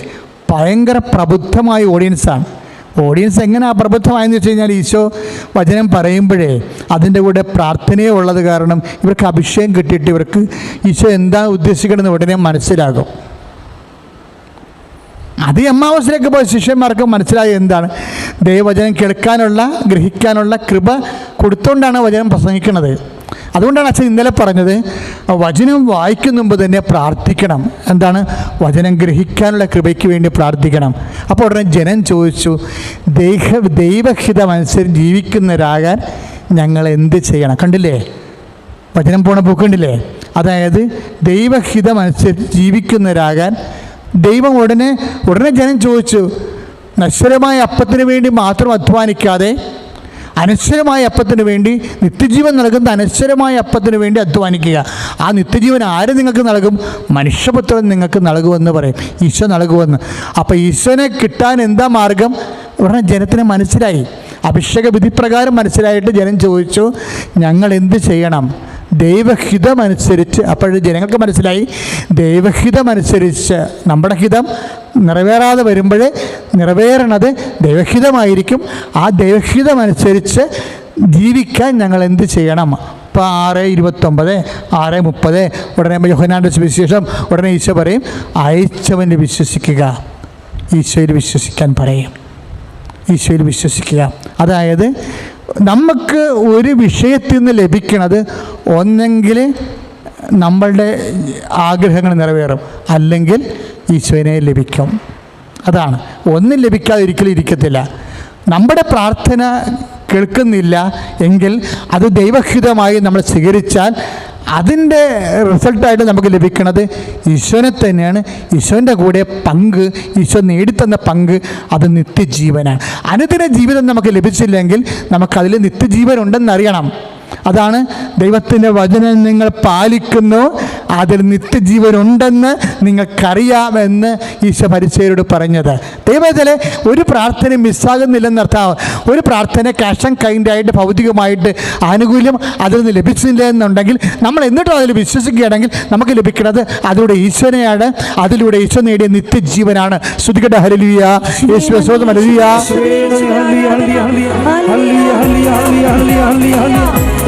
ഭയങ്കര പ്രബുദ്ധമായ ഓഡിയൻസാണ്. ഓഡിയൻസ് എങ്ങനെയാണ് പ്രബുദ്ധമായെന്ന് വെച്ച് കഴിഞ്ഞാൽ, ഈശോ വചനം പറയുമ്പോഴേ അതിൻ്റെ കൂടെ പ്രാർത്ഥനയെ ഉള്ളത് കാരണം ഇവർക്ക് അഭിഷേകം കിട്ടിയിട്ട് ഇവർക്ക് ഈശോ എന്താണ് ഉദ്ദേശിക്കണമെന്ന് ഉടനെ മനസ്സിലാകും. അത് എമ്മാവസിലേക്ക് പോയ ശിഷ്യന്മാർക്ക് മനസ്സിലായി എന്താണ് ദൈവവചനം കേൾക്കാനുള്ള ഗ്രഹിക്കാനുള്ള കൃപ കൊടുത്തുകൊണ്ടാണ് വചനം പ്രസംഗിക്കുന്നത്. അതുകൊണ്ടാണ് അച്ഛൻ ഇന്നലെ പറഞ്ഞത്, വചനം വായിക്കുന്ന മുമ്പ് തന്നെ പ്രാർത്ഥിക്കണം. എന്താണ്? വചനം ഗ്രഹിക്കാനുള്ള കൃപയ്ക്ക് വേണ്ടി പ്രാർത്ഥിക്കണം. അപ്പോൾ ഉടനെ ജനം ചോദിച്ചു, ദൈവഹിതമനുസരിച്ച് ജീവിക്കുന്നവരാകാൻ ഞങ്ങൾ എന്ത് ചെയ്യണം? കണ്ടില്ലേ വചനം പോണ പോക്കുണ്ടില്ലേ? അതായത് ദൈവഹിതമനുസരിച്ച് ജീവിക്കുന്നവരാകാൻ ദൈവം ഉടനെ ജനം ചോദിച്ചു, നശ്വരമായ അപ്പത്തിന് വേണ്ടി മാത്രം അധ്വാനിക്കാതെ അനശ്വരമായ അപ്പത്തിന് വേണ്ടി, നിത്യജീവൻ നൽകുന്ന അനശ്വരമായ അപ്പത്തിന് വേണ്ടി അധ്വാനിക്കുക. ആ നിത്യജീവൻ ആര് നിങ്ങൾക്ക് നൽകും? മനുഷ്യപുത്രൻ നിങ്ങൾക്ക് നൽകുമെന്ന് പറയും. ഈശോ നൽകുമെന്ന്. അപ്പോൾ ഈശോനെ കിട്ടാൻ എന്താ മാർഗം? ഉടനെ ജനത്തിന് മനസ്സിലായി. അഭിഷേക വിധിപ്രകാരം മനസ്സിലായിട്ട് ജനം ചോദിച്ചു, ഞങ്ങൾ എന്ത് ചെയ്യണം? ദൈവഹിതമനുസരിച്ച്. അപ്പോൾ ജനങ്ങൾക്ക് മനസ്സിലായി, ദൈവഹിതമനുസരിച്ച് നമ്മുടെ ഹിതം നിറവേറാതെ വരുമ്പോൾ നിറവേറണത് ദൈവഹിതമായിരിക്കും. ആ ദൈവഹിതമനുസരിച്ച് ജീവിക്കാൻ ഞങ്ങൾ എന്ത് ചെയ്യണം? ഇപ്പോൾ 6:29 6:30 ഉടനെ യോഹന്നാൻ്റെ സുവിശേഷം ഉടനെ ഈശോ പറയും, അയച്ചവന് വിശ്വസിക്കുക. ഈശോയിൽ വിശ്വസിക്കാൻ പറയും. ഈശോയിൽ വിശ്വസിക്കുക. അതായത് നമുക്ക് ഒരു വിഷയത്തിൽ നിന്ന് ലഭിക്കണത് ഒന്നെങ്കിൽ നമ്മളുടെ ആഗ്രഹങ്ങൾ നിറവേറും, അല്ലെങ്കിൽ ഈശോനെ ലഭിക്കും. അതാണ്. ഒന്നും ലഭിക്കാതെ ഒരിക്കലും ഇരിക്കത്തില്ല. നമ്മുടെ പ്രാർത്ഥന കേൾക്കുന്നില്ല എങ്കിൽ അത് ദൈവഹിതമായി നമ്മൾ സ്വീകരിച്ചാൽ അതിൻ്റെ റിസൾട്ടായിട്ട് നമുക്ക് ലഭിക്കുന്നത് ഈശോനെ തന്നെയാണ്. ഈശോൻ്റെ കൂടെ പങ്ക്, ഈശോ നേടിത്തന്ന പങ്ക് അത് നിത്യജീവനാണ്. അനുദിന ജീവിതം നമുക്ക് ലഭിച്ചില്ലെങ്കിൽ നമുക്കതിൽ നിത്യജീവൻ ഉണ്ടെന്നറിയണം. അതാണ് ദൈവത്തിൻ്റെ വചനം നിങ്ങൾ പാലിക്കുന്നു, അതിൽ നിത്യജീവനുണ്ടെന്ന് നിങ്ങൾക്കറിയാമെന്ന് ഈശോ പരിസയരോട് പറഞ്ഞത്. ദൈവത്തിലെ ഒരു പ്രാർത്ഥന മിസ്സാകുന്നില്ലെന്നർത്ഥം. ഒരു പ്രാർത്ഥന ക്യാഷ് ആൻഡ് കൈൻഡായിട്ട് ഭൗതികമായിട്ട് ആനുകൂല്യം അതിൽ നിന്ന് ലഭിച്ചില്ല എന്നുണ്ടെങ്കിൽ നമ്മൾ എന്നിട്ടും അതിൽ വിശ്വസിക്കുകയാണെങ്കിൽ നമുക്ക് ലഭിക്കുന്നത് അതിലൂടെ ഈശോനെയാണ്. അതിലൂടെ ഈശോ നേടിയ നിത്യജീവനാണ്. ശ്രുതികട ഹല്ലേലൂയ. യേശുവേ സ്തോത്രം. ഹല്ലേലൂയ.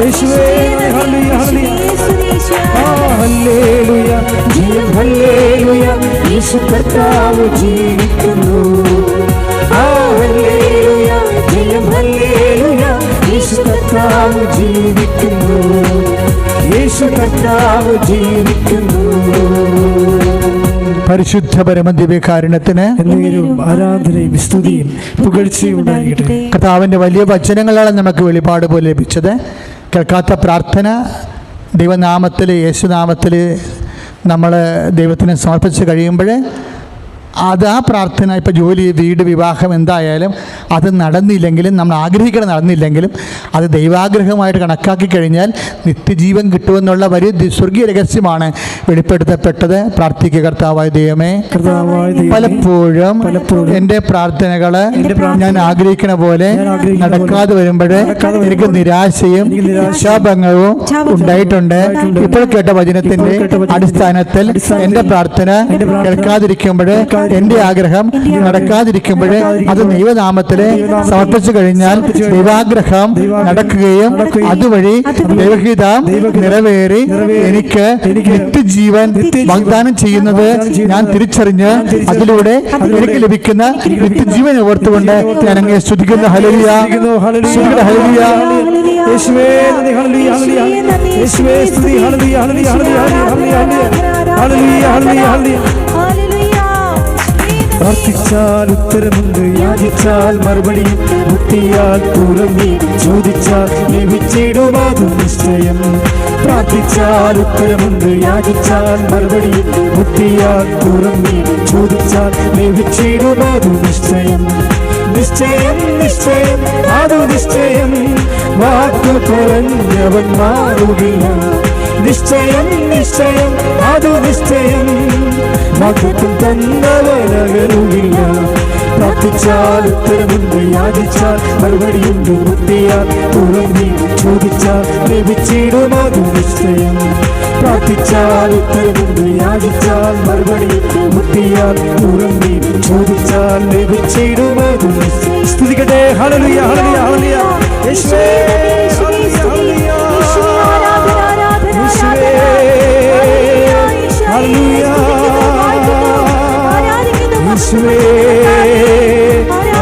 യേശുവേ ഹല്ലേലൂയ. ഹല്ലേലൂയ ജയം ഹല്ലേലൂയ യേശു കർത്താവ് ജീവിക്കുന്നു. ഹല്ലേലൂയ ജയം ഹല്ലേലൂയ യേശു കർത്താവ് ജീവിക്കുന്നു. യേശു കർത്താവ് ജീവിക്കുന്നു. പരിശുദ്ധ പരമദിവ്യകാരുണ്യത്തിന് ആരാധനയും സ്തുതിയും പുകഴ്ചയും ഉണ്ടായിരിക്കട്ടെ. കർത്താവിൻ്റെ വലിയ വചനങ്ങളാണ് നമുക്ക് വെളിപാട് പോലെ ലഭിച്ചത്. കേൾക്കാത്ത പ്രാർത്ഥന ദൈവനാമത്തിൽ, യേശുനാമത്തിൽ നമ്മൾ ദൈവത്തിന് സമർപ്പിച്ച് കഴിയുമ്പോൾ അത് ആ പ്രാർത്ഥന, ഇപ്പോൾ ജോലി, വീട്, വിവാഹം എന്തായാലും അത് നടന്നില്ലെങ്കിലും, നമ്മൾ ആഗ്രഹിക്കണം നടന്നില്ലെങ്കിലും അത് ദൈവാഗ്രഹമായിട്ട് കണക്കാക്കി കഴിഞ്ഞാൽ നിത്യജീവൻ കിട്ടുമെന്നുള്ള വലിയ സ്വർഗീയ രഹസ്യമാണ് വെളിപ്പെടുത്തപ്പെട്ടത്. പ്രാർത്ഥിക്കുക. കർത്താവായ ദൈവമേ, പലപ്പോഴും എൻ്റെ പ്രാർത്ഥനകൾ ഞാൻ ആഗ്രഹിക്കണ പോലെ നടക്കാതെ വരുമ്പോൾ എനിക്ക് നിരാശയും ശാപങ്ങളും ഉണ്ടായിട്ടുണ്ട്. ഇപ്പോൾ കേട്ട വചനത്തിൻ്റെ അടിസ്ഥാനത്തിൽ എൻ്റെ പ്രാർത്ഥന കേൾക്കാതിരിക്കുമ്പോൾ, എൻ്റെ ആഗ്രഹം നടക്കാതിരിക്കുമ്പോൾ അത് ദൈവനാമത്തിൽ സമർപ്പിച്ചു കഴിഞ്ഞാൽ ദൈവാഗ്രഹം നടക്കുകയും അതുവഴി ദൈവഹിതം നിറവേറി എനിക്ക് നിത്യജീവൻ വാഗ്ദാനം ചെയ്യുന്നത് ഞാൻ തിരിച്ചറിഞ്ഞ് അതിലൂടെ എനിക്ക് ലഭിക്കുന്ന നിത്യജീവൻ ഓർത്തുകൊണ്ട് ഞാൻ അങ്ങേ സ്തുതിക്കുന്നു. Hallelujah, hallelujah. യേശുവേ നന്ദി, ഹല്ലേലൂയ, ഹല്ലേലൂയ. യേശുവേ സ്തുതി, hallelujah, hallelujah, hallelujah, hallelujah, hallelujah. പ്രാർത്ഥിച്ചാൽ ഉത്തരമുണ്ട്, യാചിച്ചാൽ മറുപടിയും, മുട്ടിയാൽ തുറന്നി, ചോദിച്ചാൽ ലഭിച്ചിടുമാതും നിശ്ചയം. പ്രാർത്ഥിച്ചാൽ ഉത്തരമുണ്ട്, യാചിച്ചാൽ മറുപടിയും, മുട്ടിയാൽ തുറന്നി, ചോദിച്ചാൽ ലഭിച്ചിടുമാതും നിശ്ചയം. നിശ്ചയം നിശ്ചയം അതു നിശ്ചയം, വാക്കു പറഞ്ഞവൻ മാറുകില്ല. നിശ്ചയം നിശ്ചയം അതു നിശ്ചയം, വാക്കും തന്നവനകരുകില്ല. പ്രാർത്ഥിച്ചാൽ ഉത്തരമുണ്ട്, യാചിച്ചാൽ മറുപടിയുണ്ട്, മുട്ടിയാൽ തുറന്നി, ചോദിച്ചാൽ ലഭിച്ചിടുമതു നിശ്ചയം. പ്രാർത്ഥിച്ചാൽ ഉത്തരമുണ്ട്, യാചിച്ചാൽ മറുപടിയുണ്ട്, മുട്ടിയാൽ തുറന്നി, ചോദിച്ചാൽ ലഭിച്ചിടുമതു നിശ്ചയം. സ്തുതിക്കട്ടെ. Hallelujah, hallelujah, hallelujah. യേശുവേ ഹല്ലേലൂയ, ഹല്ലേലൂയ. യേശുവേ ഹല്ലേലൂയ. യേശുവേ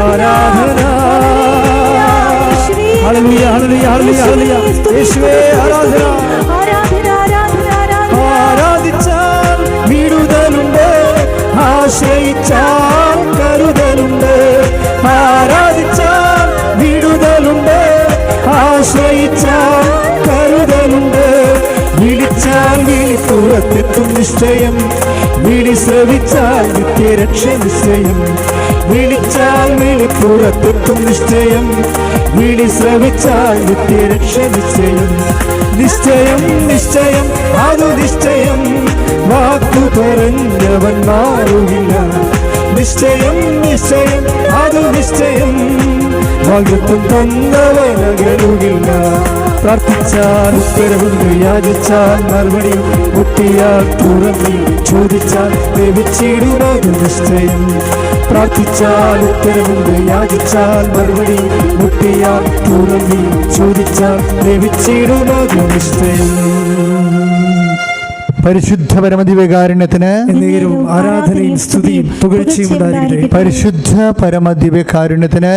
ആരാധന. Hallelujah, hallelujah, hallelujah, hallelujah. യേശുവേ ആരാധന. ആരാധിച്ചാൽ വിടുതലുണ്ട്, ആശ്രയിച്ചാൽ കരുതലുണ്ട്. ആരാധിച്ചാൽ വിടുതലുണ്ട്, ആശ്രയിച്ചാൽ കരുതലുണ്ട്. വിളിച്ചാൽ വിളിപ്പുറത്തെത്തും നിശ്ചയം, വിളി ശ്രവിച്ചാൽ നിത്യരക്ഷ നിശ്ചയം. വിളിച്ചാൽ വിളിപ്പുറത്തെത്തും നിശ്ചയം, വിളി ശ്രവിച്ചാൽ നിത്യരക്ഷ നിശ്ചയം. നിശ്ചയം നിശ്ചയം അതു നിശ്ചയം, വാക്കു പറഞ്ഞവൻ മാറുകില്ല. നിശ്ചയം നിശ്ചയം അതു നിശ്ചയം, വാഗ്ദത്തം തന്നവനകരുകില്ല. പ്രാർത്ഥിച്ചാൽ ഉത്തരവുണ്ട്, യാചിച്ചാൽ മറുപടി, മുട്ടിയാൽ തുറന്നി, ചോദിച്ചാൽ ലഭിച്ചിടുമതു നിശ്ചയം. പ്രാർത്ഥിച്ചാൽ ഉത്തരവുണ്ട്, യാചിച്ചാൽ മറുപടി, മുട്ടിയാൽ തുറന്നി, ചോദിച്ചാൽ ലഭിച്ചിടുമതു നിശ്ചയം. പരിശുദ്ധ പരമദിവ്യകാരുണ്യത്തിന് ആരാധനയും സ്തുതിയും പുകഴ്ചയും ഉണ്ടായിരിക്കട്ടെ. പരിശുദ്ധ പരമദിവ്യകാരുണ്യത്തിന്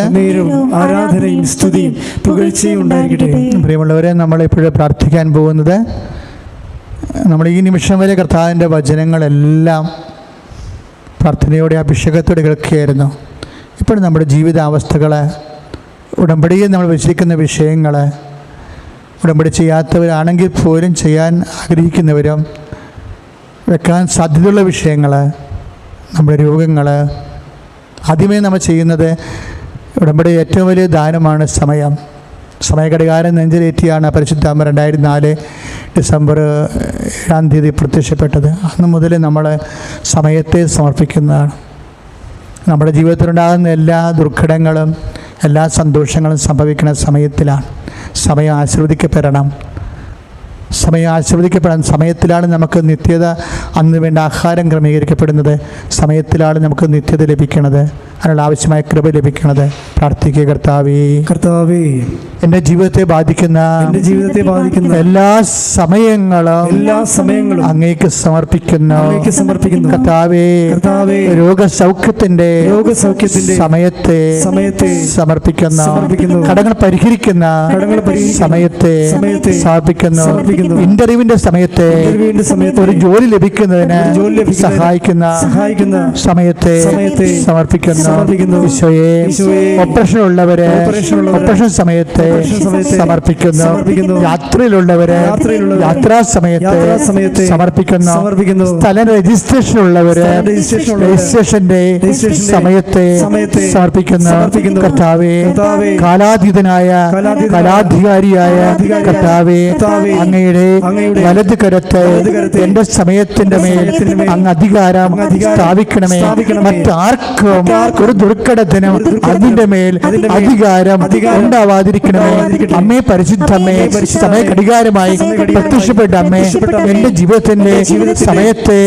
ആരാധനയും സ്തുതിയും പുകഴ്ചയും ഉണ്ടായിരിക്കട്ടെ. പ്രിയമുള്ളവരെ, നമ്മളിപ്പോഴും പ്രാർത്ഥിക്കാൻ പോകുന്നത്, നമ്മൾ ഈ നിമിഷം വരെ കർത്താവിൻ്റെ വചനങ്ങളെല്ലാം പ്രാർത്ഥനയോടെ അഭിഷേകത്തോടെ കേൾക്കുകയായിരുന്നു. ഇപ്പോൾ നമ്മുടെ ജീവിതാവസ്ഥകൾ, ഉടമ്പടിയിൽ നമ്മൾ വെച്ചിരിക്കുന്ന വിഷയങ്ങൾ, ഉടമ്പടി ചെയ്യാത്തവരാണെങ്കിൽ പോലും ചെയ്യാൻ ആഗ്രഹിക്കുന്നവരും വെക്കാൻ സാധ്യതയുള്ള വിഷയങ്ങൾ, നമ്മുടെ രോഗങ്ങൾ. ആദ്യമേ നമ്മൾ ചെയ്യുന്നത്, ഉടമ്പടി ഏറ്റവും വലിയ ദാനമാണ് സമയം. സമയഘടികാരം നെഞ്ചിലേറ്റിയാണ് പരിശുദ്ധ അമ്മ 2004 ഡിസംബർ 7 പ്രത്യക്ഷപ്പെട്ടത്. അന്ന് മുതൽ നമ്മൾ സമയത്തെ സമർപ്പിക്കുന്നതാണ്. നമ്മുടെ ജീവിതത്തിലുണ്ടാകുന്ന എല്ലാ ദുർഘടങ്ങളും എല്ലാ സന്തോഷങ്ങളും സംഭവിക്കുന്ന സമയത്തിലാണ്. സമയം ആശീർവദിക്കപ്പെടണം. സമയത്തിലാണ് നമുക്ക് നിത്യത, അന്ന് വേണ്ട ആഹാരം ക്രമീകരിക്കപ്പെടുന്നത്. സമയത്തിലാണ് നമുക്ക് നിത്യത ലഭിക്കുന്നത്, അതിനുള്ള ആവശ്യമായ കൃപ ലഭിക്കുന്നത്. പ്രാർത്ഥിക്കുക. കർത്താവേ, എൻ്റെ ജീവിതത്തെ ബാധിക്കുന്ന എല്ലാ സമയങ്ങളും അങ്ങേക്ക് സമർപ്പിക്കുന്നു. കർത്താവേ, രോഗസൗഖ്യത്തിന്റെ സമയത്തെ സമർപ്പിക്കുന്നു. കടങ്ങൾ പരിഹരിക്കുന്ന സമയത്തെ സമർപ്പിക്കുന്നു. ഇന്റർവ്യൂവിന്റെ സമയത്തെ ഒരു ജോലി ലഭിക്കുന്നതിന് സഹായിക്കുന്ന സമയത്തെ സമർപ്പിക്കുന്നു. ഈശോയെ, ഓപ്പറേഷൻ ഉള്ളവരെ ഓപ്പറേഷൻ സമയത്തെ സമർപ്പിക്കുന്നു. യാത്രയിലുള്ളവരെ യാത്രാ സമയത്തെ സമർപ്പിക്കുന്നു. സ്ഥല രജിസ്ട്രേഷൻ ഉള്ളവരെ രജിസ്ട്രേഷന്റെ സമയത്തെ സമർപ്പിക്കുന്നു. കർത്താവേ, കാലാതീതനായ കലാധികാരിയായ കർത്താവേ, അങ്ങയുടെ വലത് കരത്തെ എന്റെ സമയത്തിന്റെ മേൽ അങ്ങ് അധികാരം സ്ഥാപിക്കണമേ. മറ്റാർക്കും ഒരു ദുർഘടത്തിനും അതിന്റെ മേൽ അധികാരം ഉണ്ടാവാതിരിക്കണമേ. അമ്മേ, പരിശുദ്ധമ്മേ, സമയ ഘടികാരമായി പ്രത്യക്ഷപ്പെട്ട അമ്മേ, എന്റെ ജീവിതത്തിന്റെ സമയത്തെ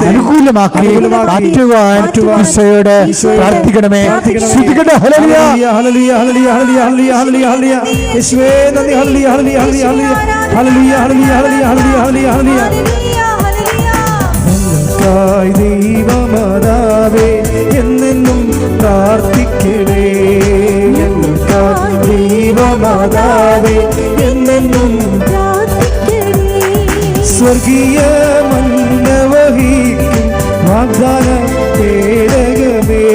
അനുകൂലമാക്കി മാറ്റുവാൻ ഈശോയോട് പ്രാർത്ഥിക്കണമേ. ദൈവമാതാവേ, എന്നെന്നും പ്രാർത്ഥിക്കണേ. ദൈവമാതാവേ, എന്നെന്നും സ്വർഗീയ മന്നവഹിക്കും വാഗ്ദാന പേടകമേ.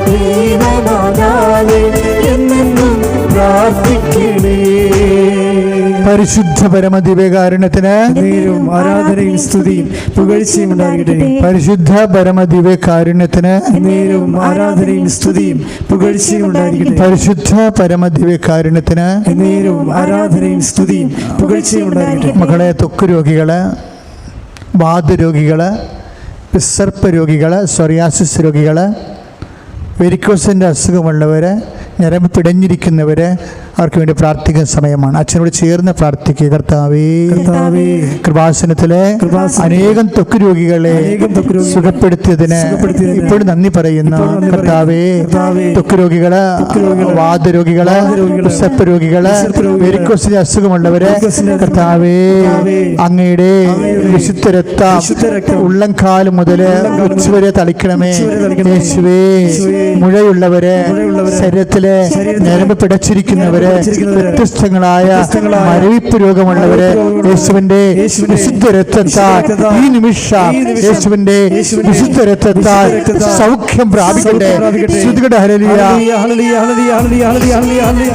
ദൈവമാതാവേ, എന്നെന്നും പ്രാർത്ഥിക്കണേ. പരിശുദ്ധ പരമദിവ്യകാരുണ്യത്തിന് ആരാധനയും സ്തുതിയും പുകഴ്ചയും ഉണ്ടാകട്ടെ. പരിശുദ്ധ പരമദിവ്യകാരുണ്യത്തിന് ആരാധനയും സ്തുതിയും പുകഴ്ചയും ഉണ്ടാകട്ടെ. പരിശുദ്ധ പരമദിവ്യകാരുണ്യത്തിന് ആരാധനയും സ്തുതിയും പുകഴ്ചയും ഉണ്ടാകട്ടെ. മക്കളെ, ത്വക്ക് രോഗികള്, വാതരോഗികള്, വിസർപ്പ രോഗികള്, സോറിയാസിസ് രോഗികള്, വെരിക്കോസിൻ്റെ അസുഖമുള്ളവര്, ഞരമ്പ് പിടഞ്ഞിരിക്കുന്നവര്, അവർക്ക് വേണ്ടി പ്രാർത്ഥിക്കുന്ന സമയമാണ്. അച്ഛനോട് ചേർന്ന് പ്രാർത്ഥിക്കുക. കർത്താവേ, കൃപാസനത്തിലെ അനേകം ത്വക്ക് രോഗികളെ സുഖപ്പെടുത്തിയതിന് ഇപ്പോഴും നന്ദി പറയുന്നു. കർത്താവേ, ത്വക്ക് രോഗികള്, വാതരോഗികള്, വിസർപ്പ രോഗികള്, വെരിക്കോസിന്റെ അസുഖമുള്ളവര്, കർത്താവേ, അങ്ങയുടെ വിശുദ്ധ രക്തം ഉള്ളംകാല് മുതൽ ഉച്ചവരെ തളിക്കണമേ. യേശുവേ, മുഴയുള്ളവര്, ശരീരത്തിലെ ഞരമ്പ് പിടച്ചിരിക്കുന്നവര്, വ്യത്യസ്തങ്ങളായ മരവിപ്പ് രോഗമുള്ളവര്, യേശുവിന്റെ വിശുദ്ധ രക്തത്താൽ ഈ നിമിഷം യേശുവിന്റെ വിശുദ്ധ രക്തത്താൽ സൗഖ്യം പ്രാപിക്കട്ടെ. ശ്രുതികട hallelujah, hallelujah, hallelujah, hallelujah, hallelujah.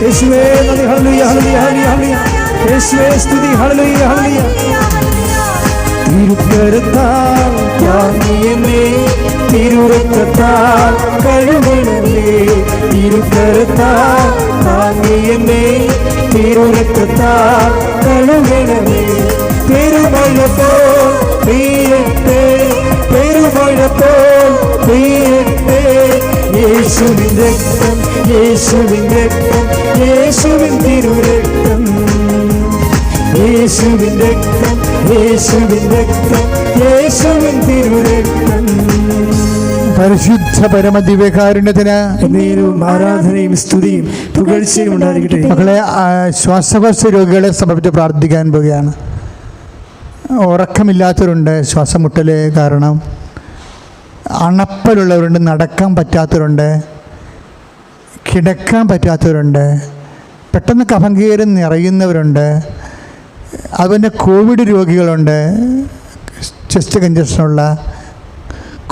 യേശുവേ നന്ദി, ഹല്ലേലൂയ, ഹല്ലേലൂയ, ഹല്ലേലൂയ. യേശുവേ സ്തുതി, ഹല്ലേലൂയ, ഹല്ലേലൂയ. തിരുക്കരത്താൽ താങ്ങിയെന്നെ, തിരുരക്തത്താൽ കഴുകണമേ. തിരുക്കരത്താൽ താങ്ങിയെന്നെ, തിരുരക്തത്താൽ കഴുകണമേ. പെരുമഴ പോൽ പെയ്യട്ടെ, പെരുമഴ പോൽ പെയ്യട്ടെ. യേശുവിൻ രക്തം, യേശുവിൻ രക്തം, യേശുവിൻ തിരുരക്തം. യേശുവിൻ രക്തം, യേശുവിൻ രക്തം, യേശുവിൻ തിരുരക്തം. പരിശുദ്ധ പരമദിവ്യകാരുണ്യത്തിന് ആരാധനയും സ്തുതിയും പുകഴ്ചയും ഉണ്ടായിരിക്കട്ടെ. മക്കളെ, ശ്വാസകോശ രോഗികളെ സമർപ്പിച്ച് പ്രാർത്ഥിക്കാൻ പോവുകയാണ്. ഉറക്കമില്ലാത്തവരുണ്ട്, ശ്വാസം മുട്ടല് കാരണം. അണപ്പലുള്ളവരുണ്ട്, നടക്കാൻ പറ്റാത്തവരുണ്ട്, കിടക്കാൻ പറ്റാത്തവരുണ്ട്, പെട്ടെന്ന് കഫം കയറി നിറയുന്നവരുണ്ട്. അതുപോലെ കോവിഡ് രോഗികളുണ്ട്, ചെസ്റ്റ് കഞ്ചക്ഷനുള്ള,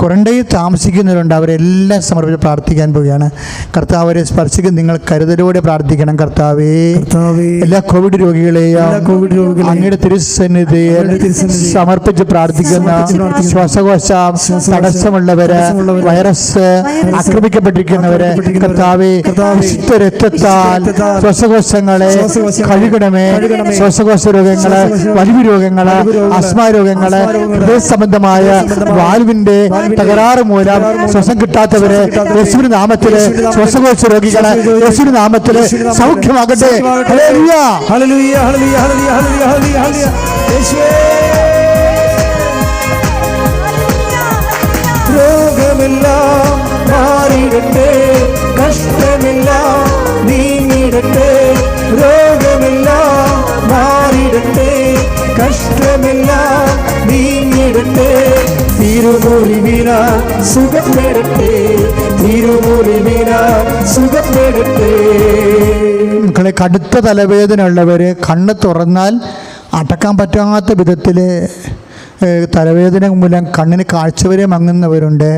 ക്വാറന്റൈനിൽ താമസിക്കുന്നവരുണ്ട്. അവരെല്ലാം സമർപ്പിച്ച് പ്രാർത്ഥിക്കാൻ പോവുകയാണ്. കർത്താവ് അവരെ സ്പർശിക്കും. നിങ്ങൾ കരുതലോടെ പ്രാർത്ഥിക്കണം. കർത്താവേ, എല്ലാ കോവിഡ് രോഗികളെയും അങ്ങയുടെ തിരുസന്നിധിയിൽ സമർപ്പിച്ച് പ്രാർത്ഥിക്കുന്ന ശ്വാസകോശം തടസ്സമുള്ളവര്, വൈറസ് ആക്രമിക്കപ്പെട്ടിരിക്കുന്നവര്, കർത്താവേ, വിശുദ്ധ രക്തത്താൽ ശ്വാസകോശങ്ങളെ കഴുകണമേ. ശ്വാസകോശ രോഗങ്ങള്, വലിവ് രോഗങ്ങള്, ആസ്മ രോഗങ്ങള്, ഹൃദയ സംബന്ധമായ വാൽവിന്റെ തകരാറ് മൂലം ശ്വാസം കിട്ടാത്തവര്, യേശുവിന്റെ നാമത്തില് ശ്വാസകോശ രോഗികള് യേശുവിന്റെ നാമത്തില് സൗഖ്യമാകട്ടെ. Hallelujah, hallelujah, hallelujah, hallelujah, hallelujah. യേശുവേ, രോഗമെല്ലാം മാറിയിടട്ടെ, സുഖപ്പെടട്ടെ. മക്കളെ, കടുത്ത തലവേദന ഉള്ളവർ കണ്ണ് തുറന്നാൽ അടക്കാൻ പറ്റാത്ത വിധത്തിൽ തലവേദന മൂലം കണ്ണിന് കാഴ്ച വരെ മങ്ങുന്നവരുണ്ട്.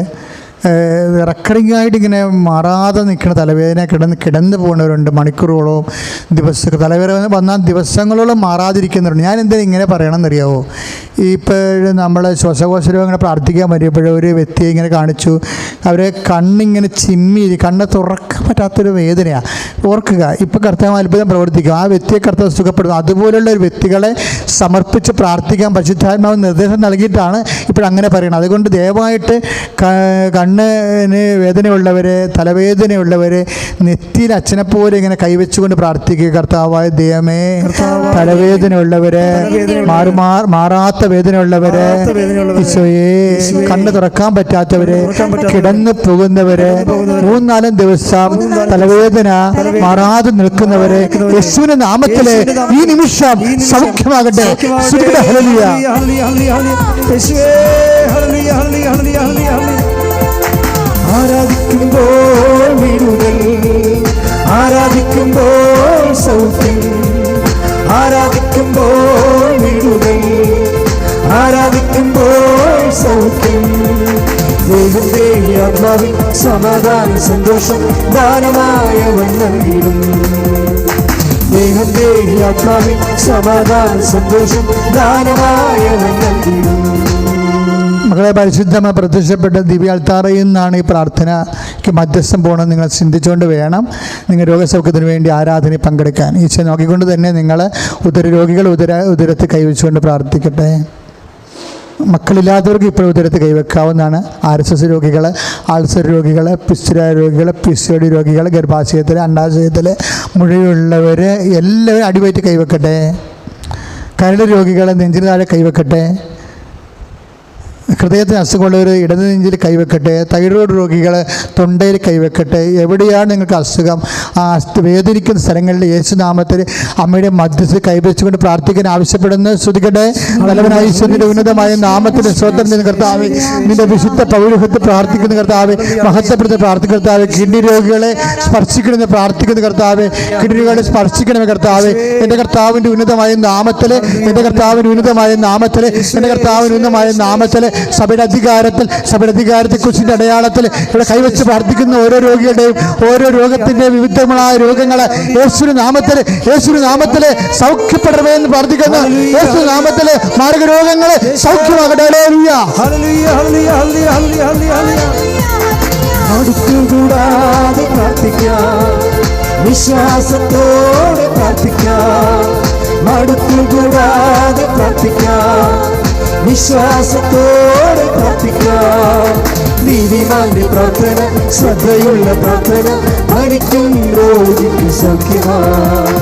റെക്കറിംഗ് ആയിട്ട് ഇങ്ങനെ മാറാതെ നിൽക്കുന്ന തലവേദന കിടന്ന് പോകുന്നവരുണ്ട്. മണിക്കൂറുകളോളം തലവേദന വന്നാൽ ദിവസങ്ങളോളം മാറാതിരിക്കുന്നവരുണ്ട്. ഞാൻ എന്തിനാ ഇങ്ങനെ പറയണമെന്നറിയാവോ? ഇപ്പോൾ നമ്മൾ ശ്വാസകോശ രോഗങ്ങളെ പ്രാർത്ഥിക്കാൻ വരുമ്പോൾ ഒരു വ്യക്തിയെ ഇങ്ങനെ കാണിച്ചു, അവരെ കണ്ണിങ്ങനെ ചിമ്മി, കണ്ണ് തുറക്കാൻ പറ്റാത്തൊരു വേദനയാണ്. ഓർക്കുക, ഇപ്പോൾ കർത്താവ് അത്ഭുതം പ്രവർത്തിക്കും. ആ വ്യക്തിയെ കർത്താവ് സുഖപ്പെടുത്തും. അതുപോലുള്ള ഒരു വ്യക്തികളെ സമർപ്പിച്ച് പ്രാർത്ഥിക്കാൻ പരിശുദ്ധാത്മാവ് നിർദ്ദേശം നൽകിയിട്ടാണ് ഇപ്പോഴങ്ങനെ പറയണം. അതുകൊണ്ട് ദയവായിട്ട് കണ്ണിന് വേദനയുള്ളവർ, തലവേദനയുള്ളവർ നെറ്റിയിൽ അച്ഛനെപ്പോലെ ഇങ്ങനെ കൈവച്ചുകൊണ്ട് പ്രാർത്ഥിക്കുക. കർത്താവായ ദൈവമേ, തലവേദനയുള്ളവര്, മാറാത്ത വേദനയുള്ളവര്, ഈശോയെ, കണ്ണ് തുറക്കാൻ പറ്റാത്തവര്, കിടന്നു പോകുന്നവര്, 3-4 ദിവസം തലവേദന മാറാതെ നിൽക്കുന്നവര്, യേശുവിന്റെ നാമത്തില് ഈ നിമിഷം സൗഖ്യമാകട്ടെ. ആരാധിക്കുമ്പോൾ വിടുതൽ, ആരാധിക്കുമ്പോൾ സൗഖ്യം, ആരാധിക്കുമ്പോൾ വിടുതൽ, ആരാധിക്കുമ്പോൾ സൗഖ്യം. ദൈവത്തെ ആത്മാവിൽ സമാധാനം സന്തോഷം ദാനമായവൻ നൽകിടും. ദൈവത്തെ ആത്മാവിൽ സമാധാനം സന്തോഷം ദാനമായവൻ നൽകിടും. മക്കളെ, പരിശുദ്ധമായി പ്രത്യക്ഷപ്പെട്ട ദിവ്യാൽത്താറയിൽ നിന്നാണ് ഈ പ്രാർത്ഥനയ്ക്ക് മധ്യസ്ഥം പോകണം. നിങ്ങൾ ചിന്തിച്ചുകൊണ്ട് വേണം നിങ്ങൾ രോഗസൗഖ്യത്തിന് വേണ്ടി ആരാധനയിൽ പങ്കെടുക്കാൻ. ഈശോ നോക്കിക്കൊണ്ട് തന്നെ നിങ്ങൾ ഉദരരോഗികൾ ഉദരത്തിൽ കൈവച്ചുകൊണ്ട് പ്രാർത്ഥിക്കട്ടെ. മക്കളില്ലാത്തവർക്ക് ഇപ്പോൾ ഉദരത്തിൽ കൈവെക്കാവുന്നതാണ്. RSS രോഗികൾ, ആൾസർ രോഗികൾ, പിസ്റ്റുല രോഗികൾ, PCOD രോഗികൾ, ഗർഭാശയത്തിൽ, അണ്ഡാശയത്തിൽ മുഴയുള്ളവർ എല്ലാവരും അടിവയറ്റ് കൈവെക്കട്ടെ. കരട് രോഗികൾ നെഞ്ചിന് താഴെ കൈവെക്കട്ടെ. ഹൃദയത്തിന് അസുഖമുള്ളവർ ഇടത് നെഞ്ചിൽ കൈവെക്കട്ടെ. തൈറോയ്ഡ് രോഗികൾ തൊണ്ടയിൽ കൈവെക്കട്ടെ. എവിടെയാണ് നിങ്ങൾക്ക് അസുഖം, ആ വേദനിക്കുന്ന സ്ഥലങ്ങളിൽ യേശുനാമത്തിൽ അമ്മയുടെ മധ്യത്തിൽ കൈവച്ചുകൊണ്ട് പ്രാർത്ഥിക്കാൻ ആവശ്യപ്പെടുന്നത് ശ്രദ്ധിക്കട്ടെ. നല്ലവനായ ഈശ്വരന്റെ ഉന്നതമായ നാമത്തിന്റെ സ്വന്തം നിന്ന് കർത്താവേ, നിന്റെ വിശുദ്ധ പൗരോഹിത്യത്തെ പ്രാർത്ഥിക്കുന്ന കർത്താവേ, മഹത്വപ്പെടുത്തി പ്രാർത്ഥിക്കുന്ന കർത്താവേ, കിഡ്നി രോഗികളെ സ്പർശിക്കണമെന്ന് പ്രാർത്ഥിക്കുന്ന കർത്താവേ, കിഡ്നി രോഗികളെ സ്പർശിക്കണമേ കർത്താവേ. എൻ്റെ കർത്താവിൻ്റെ ഉന്നതമായ നാമത്തിൽ, എൻ്റെ കർത്താവിൻ്റെ ഉന്നതമായ നാമത്തിൽ, എൻ്റെ കർത്താവിൻ്റെ ഉന്നതമായ നാമത്തിൽ, സഭയുടെ അധികാരത്തെ കുറിച്ചിന്റെ അടയാളത്തിൽ ഇവിടെ കൈവച്ച് പ്രാർത്ഥിക്കുന്ന ഓരോ രോഗികളുടെയും ഓരോ രോഗത്തിന്റെ വിവിധങ്ങളായ രോഗങ്ങളെ യേശുവിന്റെ നാമത്തില് സൗഖ്യപ്പെടണമേ എന്ന് പ്രാർത്ഥിക്കുന്നു. യേശുവിന്റെ നാമത്തില് മാരകരോഗങ്ങളെ സൗഖ്യമാകട്ടെ. അടുത്തുകൂടാതെ പ്രാർത്ഥിക്കാം, വിശ്വാസത്തോടെ പ്രാർത്ഥിക്കാം. അടുത്തുകൂടാതെ പ്രാർത്ഥിക്കാം, വിശ്വാസത്തോടെ പ്രാർത്ഥിക്കാം. നീതിമാന്റെ പ്രാർത്ഥന, ശ്രദ്ധയുള്ള പ്രാർത്ഥന, മരിക്കും രോഗിക്ക് സൗഖ്യമാണ്.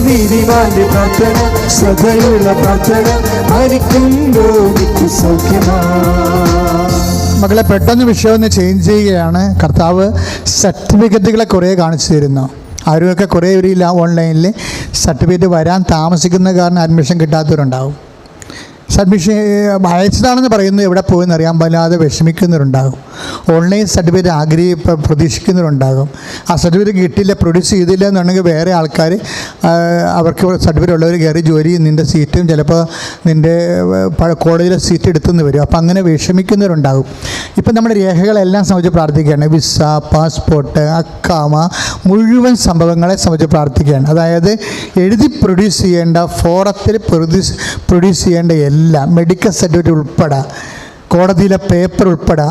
നീതിമാന്റെ പ്രാർത്ഥന, ശ്രദ്ധയുള്ള പ്രാർത്ഥന, മരിക്കും രോഗിക്ക് സൗഖ്യമാണ്. മക്കളെ, പെട്ടെന്ന് വിഷയം ഒന്ന് ചേഞ്ച് ചെയ്യുകയാണ്. കർത്താവ് സർട്ടിഫിക്കറ്റുകളെ കുറേ കാണിച്ചു തരുന്നു. ആരുമൊക്കെ കുറേ ഒരു ഓൺലൈനിൽ സർട്ടിഫിക്കറ്റ് വരാൻ താമസിക്കുന്ന കാരണം അഡ്മിഷൻ കിട്ടാത്തവരുണ്ടാവും. സബ്മിഷൻ അയച്ചതാണെന്ന് പറയുന്നത് എവിടെ പോയെന്ന് അറിയാൻ പാടില്ലാതെ വിഷമിക്കുന്നവരുണ്ടാകും. Online certificate പ്രതീക്ഷിക്കുന്നവരുണ്ടാകും. ആ സർട്ടിഫിക്കറ്റ് കിട്ടില്ല, പ്രൊഡ്യൂസ് ചെയ്തില്ല എന്നുണ്ടെങ്കിൽ വേറെ ആൾക്കാർ അവർക്ക് സർട്ടിഫിക്കറ്റ് ഉള്ളവർ കയറി ജോലി, നിൻ്റെ സീറ്റും ചിലപ്പോൾ നിൻ്റെ കോളേജിലെ സീറ്റ് എടുത്തുനിന്ന് വരും. അപ്പോൾ അങ്ങനെ വിഷമിക്കുന്നവരുണ്ടാകും. ഇപ്പം നമ്മുടെ രേഖകളെല്ലാം സംബന്ധിച്ച് പ്രാർത്ഥിക്കുകയാണ്. വിസ, പാസ്പോർട്ട്, അക്കാമ, മുഴുവൻ സംഭവങ്ങളെ സംബന്ധിച്ച് പ്രാർത്ഥിക്കുകയാണ്. അതായത് എഴുതി പ്രൊഡ്യൂസ് ചെയ്യേണ്ട, ഫോറത്തിൽ പ്രൊഡ്യൂസ് ചെയ്യേണ്ട എല്ലാം, മെഡിക്കൽ സർട്ടിഫിക്കറ്റ് ഉൾപ്പെടെ, കോടതിയിലെ പേപ്പർ ഉൾപ്പെടെ,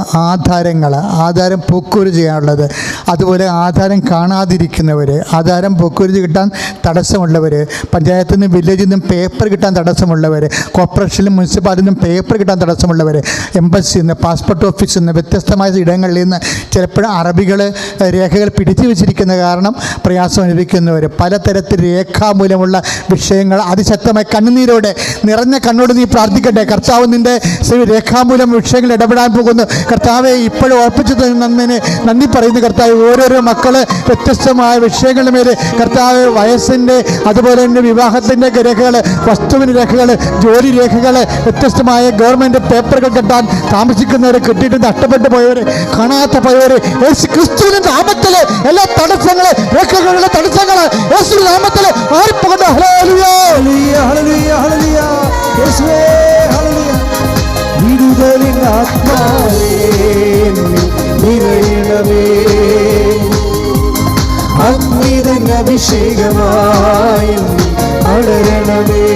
ആധാരം പോക്കുവരവ് ചെയ്യാനുള്ളത്, അതുപോലെ ആധാരം കാണാതിരിക്കുന്നവർ, ആധാരം പോക്കുവരവ് കിട്ടാൻ തടസ്സമുള്ളവർ, പഞ്ചായത്തിൽ നിന്നും വില്ലേജിൽ നിന്നും പേപ്പർ കിട്ടാൻ തടസ്സമുള്ളവർ, കോർപ്പറേഷനിലും മുനിസിപ്പാലിറ്റിയിൽ നിന്നും പേപ്പർ കിട്ടാൻ തടസ്സമുള്ളവർ, എംബസിയിൽ നിന്ന്, പാസ്പോർട്ട് ഓഫീസിൽ നിന്ന്, വ്യത്യസ്തമായ ഇടങ്ങളിൽ നിന്ന് ചിലപ്പോൾ അറബികൾ രേഖകൾ പിടിച്ചു വെച്ചിരിക്കുന്ന കാരണം പ്രയാസം അനുഭവിക്കുന്നവർ, പലതരത്തിൽ രേഖാമൂലമുള്ള വിഷയങ്ങൾ അതിശക്തമായ കണ്ണുനീരോടെ നിറഞ്ഞ കണ്ണോട് നീ പ്രാർത്ഥിക്കട്ടെ. കർത്താവ് നിൻ്റെ രേഖാമൂലം വിഷയങ്ങൾ ഇടപെടാൻ പോകുന്നു. കർത്താവെ, ഇപ്പോഴും ഓർപ്പിച്ചു തന്നതിന് നന്ദി പറയുന്നു. കർത്താവ്, ഓരോരോ മക്കള് വ്യത്യസ്തമായ വിഷയങ്ങളുടെ മേലെ കർത്താവ്, വയസ്സിൻ്റെ, അതുപോലെ തന്നെ വിവാഹത്തിൻ്റെ രേഖകൾ, വസ്തുവിൻ്റെ രേഖകൾ, ജോലി രേഖകൾ, വ്യത്യസ്തമായ ഗവൺമെൻറ് പേപ്പറുകൾ കിട്ടാൻ താമസിക്കുന്നവരെ, കിട്ടിയിട്ട് നഷ്ടപ്പെട്ടു പോയവർ, കാണാത്ത പോയവർ, യേശു ക്രിസ്തുവിന്റെ നാമത്തിൽ എല്ലാ തടസ്സങ്ങളെ, രേഖകളുടെ തടസ്സങ്ങളെ യേശു നാമത്തിൽ ആർപ്പുകൊണ്ട് ഹല്ലേലൂയ, ഹല്ലേലൂയ, ഹല്ലേലൂയ, യേശുവേ, ഹല്ലേലൂയ. വിടുതലിൻ ആത്മാവേ നിറയണമേ, അഗ്നിതൻ അഭിഷേകമായി അടരണമേ.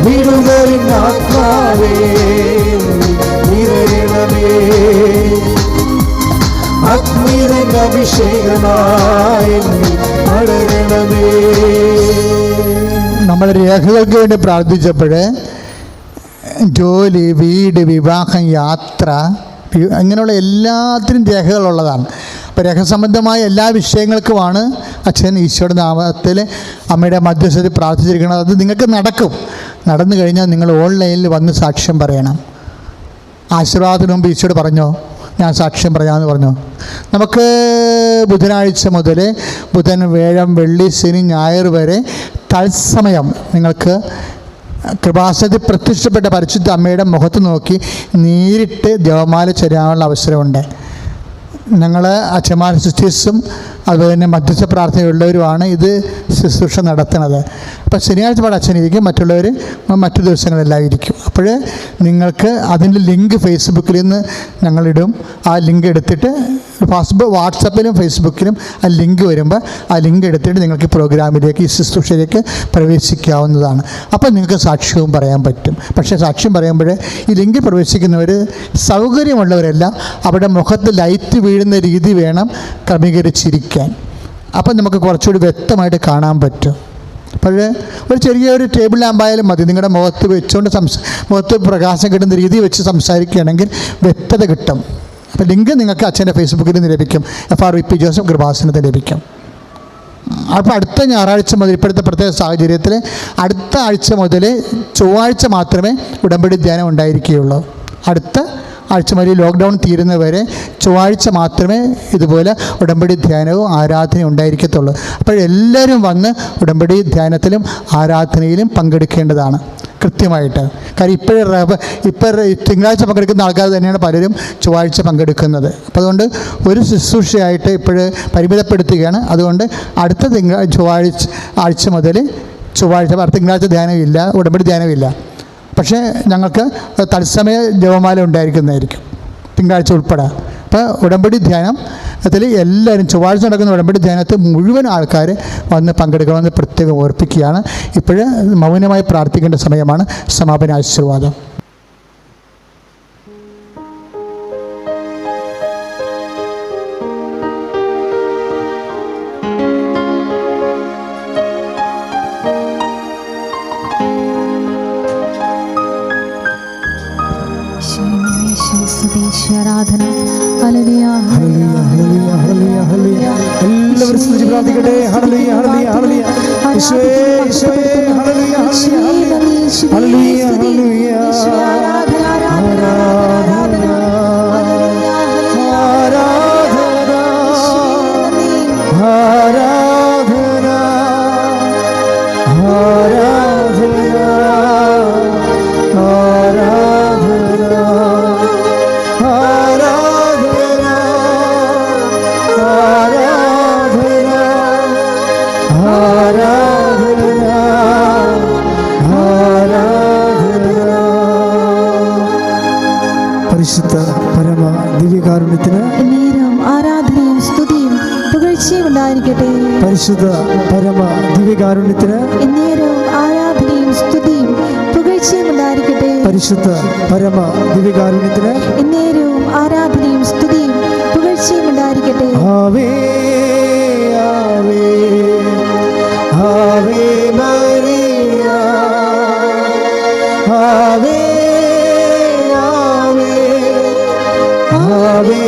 വിടുതലിൻ ആത്മാവേ നിറയണമേ, അഗ്നിതൻ അഭിഷേകമായി അടരണമേ. നമ്മൾ രേഖകൾക്ക് വേണ്ടി പ്രാർത്ഥിച്ചപ്പോൾ ജോലി, വീട്, വിവാഹം, യാത്ര, അങ്ങനെയുള്ള എല്ലാത്തിനും രേഖകളുള്ളതാണ്. അപ്പോൾ രേഖസംബന്ധമായ എല്ലാ വിഷയങ്ങൾക്കുമാണ് അച്ഛൻ ഈശോയുടെ നാമത്തിൽ അമ്മയുടെ മധ്യസ്ഥതയിൽ പ്രാർത്ഥിച്ചിരിക്കുന്നത്. അത് നിങ്ങൾക്ക് നടക്കും. നടന്നു കഴിഞ്ഞാൽ നിങ്ങൾ ഓൺലൈനിൽ വന്ന് സാക്ഷ്യം പറയണം. ആശീർവാദത്തിന് മുമ്പ് ഈശോയോട് പറഞ്ഞോ, ഞാൻ സാക്ഷ്യം പറയാമെന്ന് പറഞ്ഞു. നമുക്ക് ബുധനാഴ്ച മുതൽ ബുധൻ, വ്യാഴം, വെള്ളി, ശനി, ഞായർ വരെ തത്സമയം നിങ്ങൾക്ക് കൃപാസനത്തിൽ പ്രത്യക്ഷപ്പെട്ട പരിശുദ്ധ അമ്മയുടെ മുഖത്ത് നോക്കി നേരിട്ട് ജപമാല ചൊല്ലാനുള്ള അവസരമുണ്ട്. ഞങ്ങൾ അച്ഛന്മാർ, സിസ്റ്റേഴ്സും അതുപോലെ തന്നെ മധ്യസ്ഥ പ്രാർത്ഥനയുള്ളവരുമാണ് ഇത് ശുശ്രൂഷ നടത്തുന്നത്. അപ്പോൾ ശനിയാഴ്ച പാട് അച്ഛനിരിക്കും, മറ്റുള്ളവർ മറ്റു ദിവസങ്ങളെല്ലാം ഇരിക്കും. അപ്പോൾ നിങ്ങൾക്ക് അതിൻ്റെ ലിങ്ക് ഫേസ്ബുക്കിൽ നിന്ന് ഞങ്ങളിടും. ആ ലിങ്ക് എടുത്തിട്ട് വാട്സപ്പിലും ഫേസ്ബുക്കിലും ആ ലിങ്ക് വരുമ്പോൾ ആ ലിങ്ക് എടുത്തിട്ട് നിങ്ങൾക്ക് ഈ പ്രോഗ്രാമിലേക്ക്, ഈ ശുശ്രൂഷയിലേക്ക് പ്രവേശിക്കാവുന്നതാണ്. അപ്പോൾ നിങ്ങൾക്ക് സാക്ഷ്യവും പറയാൻ പറ്റും. പക്ഷേ സാക്ഷ്യം പറയുമ്പോൾ ഈ ലിങ്കിൽ പ്രവേശിക്കുന്നവർ സൗകര്യമുള്ളവരെല്ലാം അവിടെ മുഖത്ത് ലൈറ്റ് വീഴുന്ന രീതി വേണം ക്രമീകരിച്ചിരിക്കാൻ. അപ്പം നമുക്ക് കുറച്ചുകൂടി വ്യക്തമായിട്ട് കാണാൻ പറ്റും. അപ്പോൾ ഒരു ചെറിയൊരു ടേബിൾ ലാമ്പായാലും മതി. നിങ്ങളുടെ മുഖത്ത് വെച്ചുകൊണ്ട് മുഖത്ത് പ്രകാശം കിട്ടുന്ന രീതി വെച്ച് സംസാരിക്കുകയാണെങ്കിൽ വ്യക്തത കിട്ടും. അപ്പോൾ ലിങ്ക് നിങ്ങൾക്ക് അച്ഛൻ്റെ ഫേസ്ബുക്കിൽ നിന്ന് ലഭിക്കും. FRVP ജോസഫ് കൃപാസനത്തിൽ ലഭിക്കും. അപ്പോൾ അടുത്ത ഞായറാഴ്ച മുതൽ, ഇപ്പോഴത്തെ പ്രത്യേക സാഹചര്യത്തിൽ അടുത്ത ആഴ്ച മുതൽ ചൊവ്വാഴ്ച മാത്രമേ ഉടമ്പടി ധ്യാനം ഉണ്ടായിരിക്കുകയുള്ളൂ. അടുത്ത ആഴ്ച മുതൽ ലോക്ക്ഡൗൺ തീരുന്നവരെ ചൊവ്വാഴ്ച മാത്രമേ ഇതുപോലെ ഉടമ്പടി ധ്യാനവും ആരാധനയും ഉണ്ടായിരിക്കത്തുള്ളൂ. അപ്പോൾ എല്ലാവരും വന്ന് ഉടമ്പടി ധ്യാനത്തിലും ആരാധനയിലും പങ്കെടുക്കേണ്ടതാണ് കൃത്യമായിട്ട്. കാര്യം ഇപ്പോൾ തിങ്കളാഴ്ച പങ്കെടുക്കുന്ന ആൾക്കാർ തന്നെയാണ് പലരും ചൊവ്വാഴ്ച പങ്കെടുക്കുന്നത്. അപ്പോൾ അതുകൊണ്ട് ഒരു ശുശ്രൂഷയായിട്ട് ഇപ്പോഴ് പരിമിതപ്പെടുത്തുകയാണ്. അതുകൊണ്ട് അടുത്ത ചൊവ്വാഴ്ച ആഴ്ച മുതൽ ചൊവ്വാഴ്ച, തിങ്കളാഴ്ച ധ്യാനമില്ല, ഉടമ്പടി ധ്യാനമില്ല. പക്ഷേ ഞങ്ങൾക്ക് തത്സമയ ജപമാല ഉണ്ടായിരിക്കുന്നതായിരിക്കും തിങ്കളാഴ്ച ഉൾപ്പെടെ. അപ്പോൾ ഉടമ്പടി ധ്യാനത്തിൽ എല്ലാവരും ചൊവ്വാഴ്ച നടക്കുന്ന ഉടമ്പടി ധ്യാനത്തിൽ മുഴുവൻ ആൾക്കാർ വന്ന് പങ്കെടുക്കണമെന്ന് പ്രത്യേകം ഓർപ്പിക്കുകയാണ്. ഇപ്പോഴ് മൗനമായി പ്രാർത്ഥിക്കേണ്ട സമയമാണ്. സമാപന ആശീർവാദം. ആരാധന. Hallelujah, hallelujah, hallelujah, hallelujah, hallelujah. എല്ലാവരും സ്തുതിച്ച് പ്രാർത്ഥിക്കട്ടെ. Hallelujah, hallelujah, hallelujah. യേശുവേ, യേശുവേ, ഹല്ലേലൂയ, ഹല്ലേലൂയ, ഹല്ലേലൂയ, ഹല്ലേലൂയ. ആരാധന, ആരാധന, ആരാധന, ആരാധന, പരിശുദ്ധ പരമ ദിവ്യകാരുണ്യത്തിന് നേരം ആരാധനയും സ്തുതിയും പുകഴ്ചയും ഉണ്ടായിരിക്കട്ടെ. പരിശുദ്ധ പരമ ദിവ്യകാരുണ്യത്തിന് നേരം ആരാധനയും സ്തുതിയും പുകഴ്ചയും ഉണ്ടായിരിക്കട്ടെ. പരിശുദ്ധ പരമ ദിവ്യകാരുണ്യത്തിന് നേരവും ആരാധനയും സ്തുതിയും പുകഴ്ചയും ഉണ്ടായിരിക്കട്ടെ. ആവേ ആവേ ആവേ മരിയ, ആവേ ആവേ ആവേ